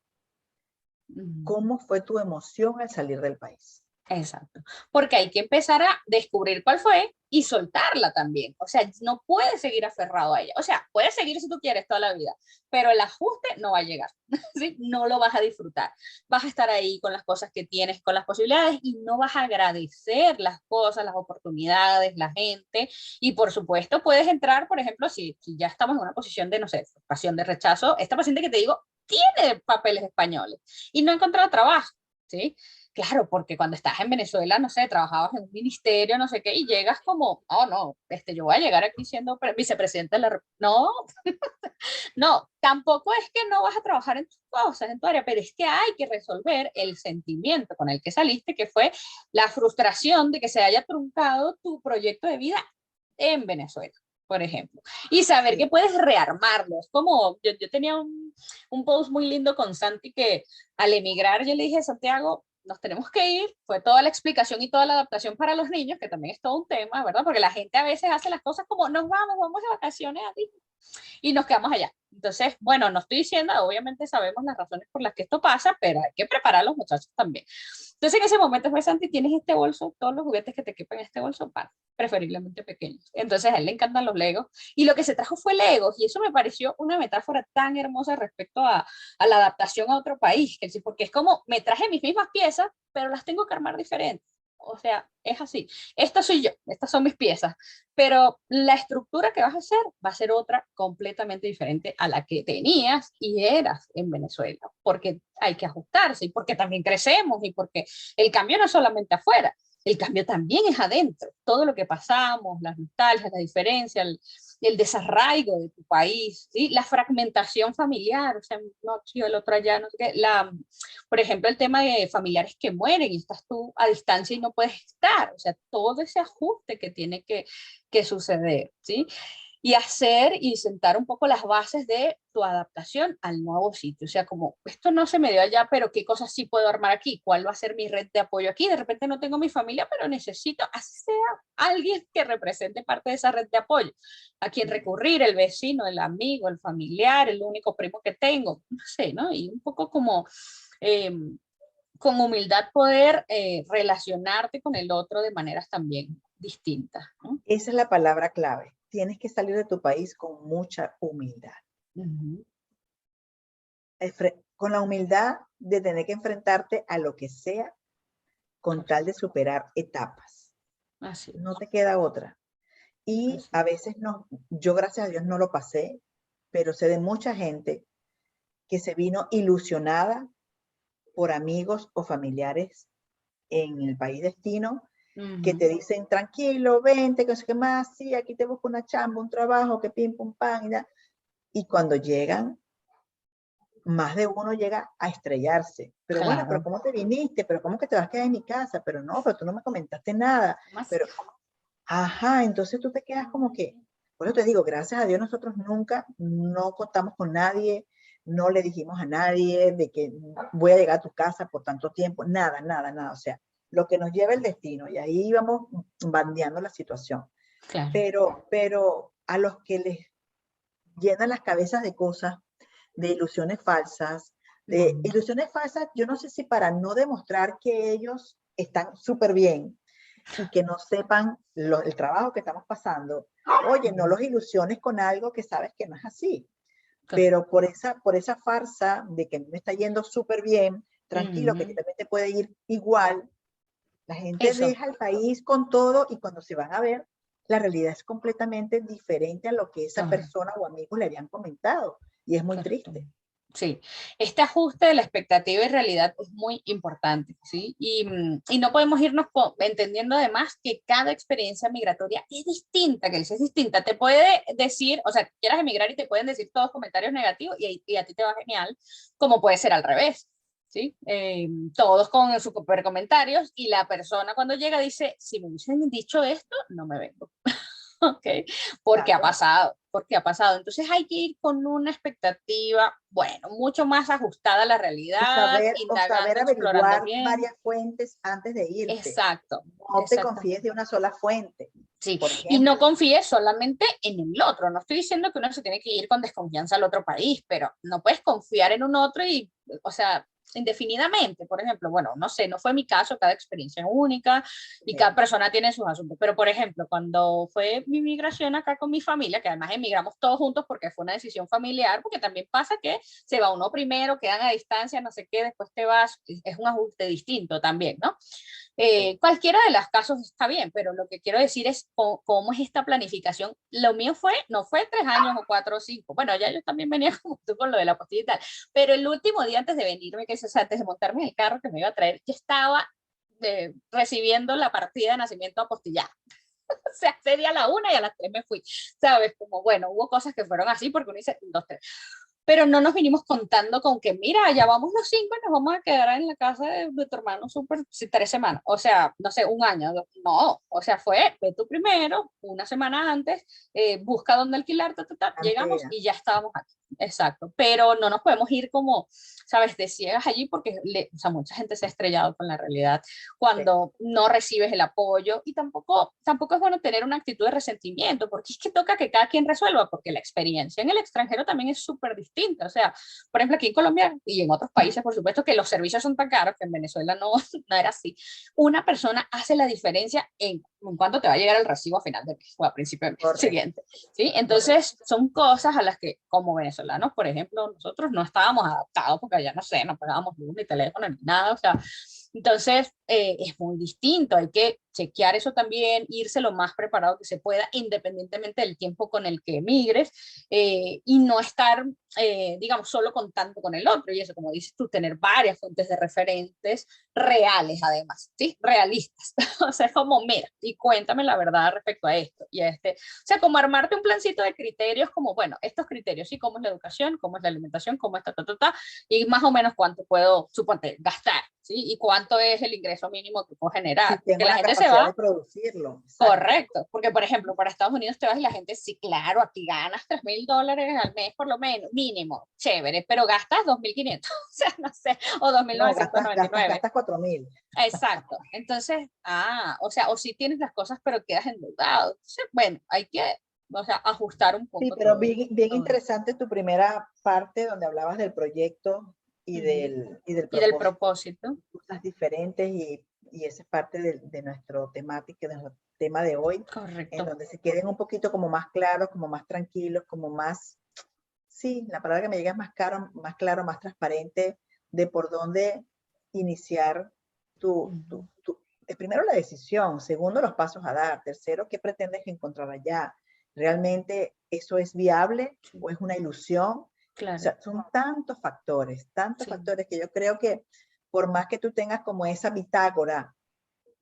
cómo fue tu emoción al salir del país. Exacto, porque hay que empezar a descubrir cuál fue y soltarla también. O sea, no puedes seguir aferrado a ella. O sea, puedes seguir si tú quieres toda la vida, pero el ajuste no va a llegar, ¿sí? No lo vas a disfrutar. Vas a estar ahí con las cosas que tienes, con las posibilidades y no vas a agradecer las cosas, las oportunidades, la gente. Y por supuesto, puedes entrar, por ejemplo, si ya estamos en una posición de, no sé, frustración, de rechazo, esta paciente que te digo tiene papeles españoles y no ha encontrado trabajo, ¿sí? Claro, porque cuando estás en Venezuela, no sé, trabajabas en un ministerio, no sé qué, y llegas como, oh, no, yo voy a llegar aquí siendo vicepresidente de la República. No, no, tampoco es que no vas a trabajar en tus cosas, en tu área, pero es que hay que resolver el sentimiento con el que saliste, que fue la frustración de que se haya truncado tu proyecto de vida en Venezuela, por ejemplo. Y saber que Sí, puedes rearmarlo. Es como, yo tenía un post muy lindo con Santi que al emigrar yo le dije, Santiago, nos tenemos que ir, fue toda la explicación y toda la adaptación para los niños, que también es todo un tema, ¿verdad? Porque la gente a veces hace las cosas como, nos vamos, vamos de vacaciones a Disney. Y nos quedamos allá. Entonces, bueno, no estoy diciendo, obviamente sabemos las razones por las que esto pasa, pero hay que preparar a los muchachos también. Entonces, en ese momento fue Santi, tienes este bolso, todos los juguetes que te quepan en este bolso, para, preferiblemente pequeños. Entonces, a él le encantan los Legos, y lo que se trajo fue Legos, y eso me pareció una metáfora tan hermosa respecto a la adaptación a otro país, que, porque es como, me traje mis mismas piezas, pero las tengo que armar diferentes. O sea, es así. Esta soy yo, estas son mis piezas, pero la estructura que vas a hacer va a ser otra completamente diferente a la que tenías y eras en Venezuela, porque hay que ajustarse y porque también crecemos y porque el cambio no es solamente afuera, el cambio también es adentro. Todo lo que pasamos, las nostalgias, la diferencia, el desarraigo de tu país, ¿sí? La fragmentación familiar, o sea, no, tío, el otro allá, no sé qué, por ejemplo, el tema de familiares que mueren y estás tú a distancia y no puedes estar, o sea, todo ese ajuste que tiene que suceder, ¿sí? Y hacer y sentar un poco las bases de tu adaptación al nuevo sitio. O sea, como esto no se me dio allá, pero qué cosas sí puedo armar aquí, cuál va a ser mi red de apoyo aquí. De repente no tengo mi familia, pero necesito, así sea alguien que represente parte de esa red de apoyo, a quien recurrir, el vecino, el amigo, el familiar, el único primo que tengo, no sé, ¿no? Y un poco como eh, con humildad poder relacionarte con el otro de maneras también distintas, ¿no? Esa es la palabra clave. Tienes que salir de tu país con mucha humildad. Uh-huh. Con la humildad de tener que enfrentarte a lo que sea con tal de superar etapas. Así No es. te queda otra. Y Así. a veces no, yo gracias a Dios no lo pasé, pero sé de mucha gente que se vino ilusionada por amigos o familiares en el país destino, que te dicen, tranquilo, vente, que no sé qué más, sí, aquí te busco una chamba, un trabajo, que pim, pum, pam, y cuando llegan, más de uno llega a estrellarse. Pero bueno, pero Claro. ¿cómo te viniste? Pero ¿cómo que te vas a quedar en mi casa? Pero no, pero tú no me comentaste nada. Más. Pero, ajá, entonces tú te quedas como que, por eso te digo, gracias a Dios nosotros nunca, no contamos con nadie, no le dijimos a nadie de que voy a llegar a tu casa por tanto tiempo, nada, nada, nada. O sea, lo que nos lleva el destino, y ahí íbamos bandeando la situación. Claro. Pero a los que les llenan las cabezas de cosas, de ilusiones falsas, yo no sé si para no demostrar que ellos están súper bien y que no sepan el trabajo que estamos pasando, oye, no los ilusiones con algo que sabes que no es así, pero por esa farsa de que me está yendo súper bien, tranquilo, que también te puede ir igual, la gente Eso. deja el país con todo y cuando se van a ver, la realidad es completamente diferente a lo que esa Ajá. persona o amigos le habían comentado y es muy Correcto. triste. Sí, este ajuste de la expectativa y realidad es muy importante, ¿sí? Y no podemos irnos entendiendo además que cada experiencia migratoria es distinta, que es distinta. Te puede decir, o sea, quieras emigrar y te pueden decir todos comentarios negativos y a ti te va genial, como puede ser al revés, ¿sí? Todos con sus super comentarios y la persona cuando llega dice, si me hubiesen dicho esto, no me vengo. ¿Ok? Porque ha Claro. pasado, porque ha pasado. Entonces hay que ir con una expectativa, bueno, mucho más ajustada a la realidad, O saber indagando, explorando averiguar bien. varias fuentes antes de irte. Exacto, No te confíes exactamente. de una sola fuente, Sí, por y no ejemplo. confíes solamente en el otro. No estoy diciendo que uno se tiene que ir con desconfianza al otro país, pero no puedes confiar en un otro y, o sea, indefinidamente. Por ejemplo, bueno, no sé, no fue mi caso, cada experiencia es única y cada persona tiene sus asuntos. Pero, por ejemplo, cuando fue mi migración acá con mi familia, que además emigramos todos juntos porque fue una decisión familiar, porque también pasa que se va uno primero, quedan a distancia, no sé qué, después te vas, es un ajuste distinto también, ¿no? Cualquiera de los casos está bien, pero lo que quiero decir es cómo es esta planificación. Lo mío fue, no fue 3 años o 4 o 5, bueno, ya yo también venía como tú con lo de la postilla y tal, pero el último día antes de venirme, que es, o sea, antes de montarme en el carro que me iba a traer, yo estaba recibiendo la partida de nacimiento apostillada. O sea, ese día a la 1 y a las 3 me fui, ¿sabes? Como, bueno, hubo cosas que fueron así porque uno dice, 2, 3, pero no nos vinimos contando con que, mira, ya vamos los 5 y nos vamos a quedar en la casa de tu hermano súper, sí, 3 semanas, o sea, no sé, un año, no, o sea, fue, ve tú primero, una semana antes, busca dónde alquilar, llegamos Plantea. y ya estábamos aquí. exacto, pero no nos podemos ir como, sabes, de ciegas allí porque o sea, mucha gente se ha estrellado con la realidad Sí, cuando no recibes el apoyo y tampoco es bueno tener una actitud de resentimiento porque es que toca que cada quien resuelva porque la experiencia en el extranjero también es súper distinta, o sea, por ejemplo, aquí en Colombia y en otros países, por supuesto, que los servicios son tan caros que en Venezuela no, no era así. Una persona hace la diferencia en cuánto te va a llegar el recibo a final de mes o a principio de mes correcto, siguiente, ¿sí? correcto. Entonces, son cosas a las que como venezolanos, por ejemplo, nosotros no estábamos adaptados porque allá, no sé, no pagábamos luz ni teléfono ni nada, o sea, entonces es muy distinto, hay que chequear eso también, irse lo más preparado que se pueda, independientemente del tiempo con el que emigres, y no estar, digamos, solo contando con el otro, y eso, como dices tú, tener varias fuentes de referentes reales además, ¿sí? Realistas. O sea, es como, mira, y cuéntame la verdad respecto a esto y a este. O sea, como armarte un plancito de criterios, como, bueno, estos criterios, ¿sí? ¿Cómo es la educación? ¿Cómo es la alimentación? ¿Cómo está, y más o menos cuánto puedo, suponte, gastar, ¿sí? Y cuánto es el ingreso mínimo que puedo Si generar, porque tengo la la gente se capacidad va. de producirlo, exacto. Correcto, porque por ejemplo, para Estados Unidos te vas y la gente, sí, claro, aquí ganas $3.000 al mes por lo menos, mínimo, chévere, pero gastas 2.500, o sea, no sé, o dos mil No, novecientos gastas, noventa y gastas, nueve gastas 4.000. Exacto, entonces, o sea, o si tienes las cosas pero quedas endeudado, entonces, bueno, hay que, o sea, ajustar un Sí, poco pero todo, bien, bien todo. interesante tu primera parte donde hablabas del proyecto Ujú. y del Y del propósito. propósito, Cosas diferentes y esa es parte de nuestro temática, de nuestro tema de hoy, en correcto. donde se queden un poquito como más claros, como más tranquilos, como más, sí, la palabra que me llega es más claro, más transparente de por dónde iniciar Ujú. primero la decisión, segundo los pasos a dar, tercero qué pretendes encontrar allá. ¿Realmente eso es viable Sí, o es una ilusión? O claro, sea, son tantos sí. factores que yo creo que por más que tú tengas como esa bitácora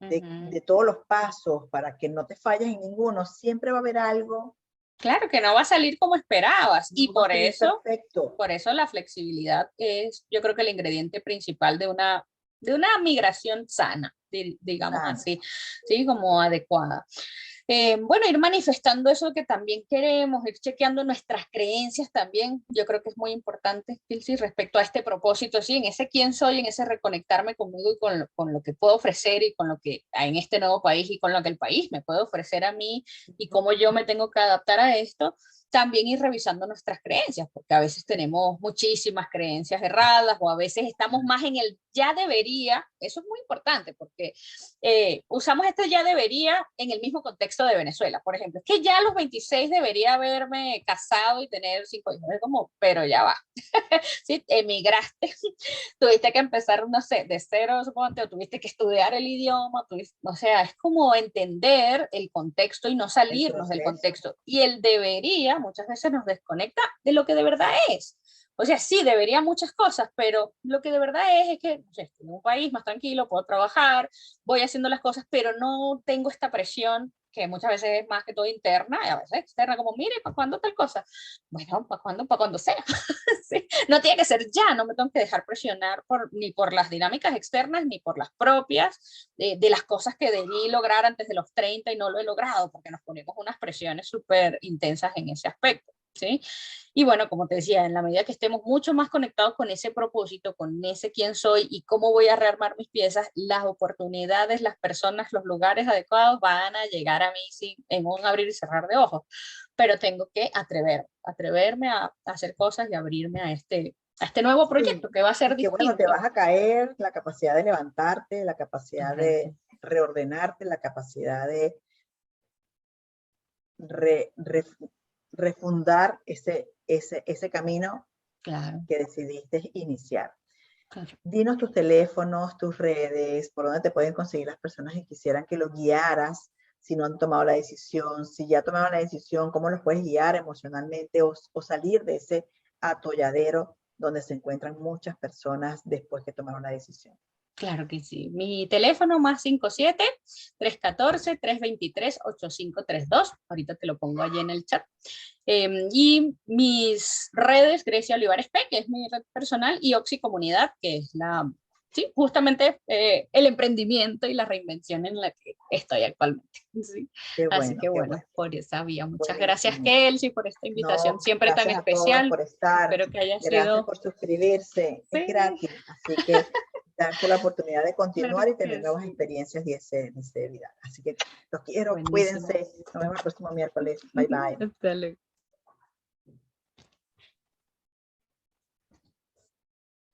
Ujú. de todos los pasos para que no te falles en ninguno, siempre va a haber algo, Claro que no va a salir como esperabas y no va a salir perfecto. por eso la flexibilidad es, yo creo que el ingrediente principal de una migración sana, digamos Sana. así, ¿sí? Como adecuada. Bueno, ir manifestando eso que también queremos, ir chequeando nuestras creencias también, yo creo que es muy importante, Pilsi, respecto a este propósito, sí, en ese quién soy, en ese reconectarme conmigo y con lo que puedo ofrecer y con lo que hay en este nuevo país y con lo que el país me puede ofrecer a mí y cómo yo me tengo que adaptar a esto, también ir revisando nuestras creencias, porque a veces tenemos muchísimas creencias erradas o a veces estamos más en el ya debería, eso es muy importante porque usamos este ya debería en el mismo contexto de Venezuela, por ejemplo, es que ya a los 26 debería haberme casado y tener 5 hijos, es como, pero ya va, ¿sí? Emigraste, tuviste que empezar, no sé, de cero, suponte, o tuviste que estudiar el idioma, o sea, es como entender el contexto y no El salirnos del proceso. contexto. Y el debería muchas veces nos desconecta de lo que de verdad es. O sea, sí, debería muchas cosas, pero lo que de verdad es que, no sé, estoy en un país más tranquilo, puedo trabajar, voy haciendo las cosas, pero no tengo esta presión que muchas veces es más que todo interna y a veces externa, como, mire, ¿para cuándo tal cosa? Bueno, ¿para cuándo? Para cuando sea. ¿Sí? No tiene que ser ya, no me tengo que dejar presionar ni por las dinámicas externas ni por las propias, de las cosas que debí lograr antes de los 30 y no lo he logrado, porque nos ponemos unas presiones súper intensas en ese aspecto. ¿Sí? Y bueno, como te decía, en la medida que estemos mucho más conectados con ese propósito, con ese quién soy y cómo voy a rearmar mis piezas, las oportunidades, las personas, los lugares adecuados van a llegar a mí sin, en un abrir y cerrar de ojos. Pero tengo que atreverme a hacer cosas y abrirme a este nuevo Sí, proyecto que va a ser y que bueno, te distinto. vas a caer, la capacidad de levantarte, la capacidad Correcto, de reordenarte, la capacidad de re- ref- refundar ese camino claro, que decidiste iniciar. claro. Dinos tus teléfonos, tus redes, por dónde te pueden conseguir las personas que quisieran que los guiaras, si no han tomado la decisión, si ya tomaron la decisión, cómo los puedes guiar emocionalmente o salir de ese atolladero donde se encuentran muchas personas después que tomaron la decisión. Claro que sí. Mi teléfono más 57-314-323-8532. Ahorita te lo pongo allí en el chat. Y mis redes, Grecia Olivares P, que es mi red personal, y Oxy Comunidad, que es sí, justamente el emprendimiento y la reinvención en la que estoy actualmente. ¿Sí? Qué Así bueno, que qué bueno, bueno. por esa vía. Muchas gracias, Buenísimo. Kelsey, por esta invitación No, siempre tan gracias a todas especial. por estar, Espero que haya gracias sido, por suscribirse, es sí, gratis, así que darse la oportunidad de claro continuar y tener que nuevas sí. experiencias y ese vida. Así que los quiero, Buenísimo. cuídense, nos vemos el próximo miércoles, bye bye. Hasta luego.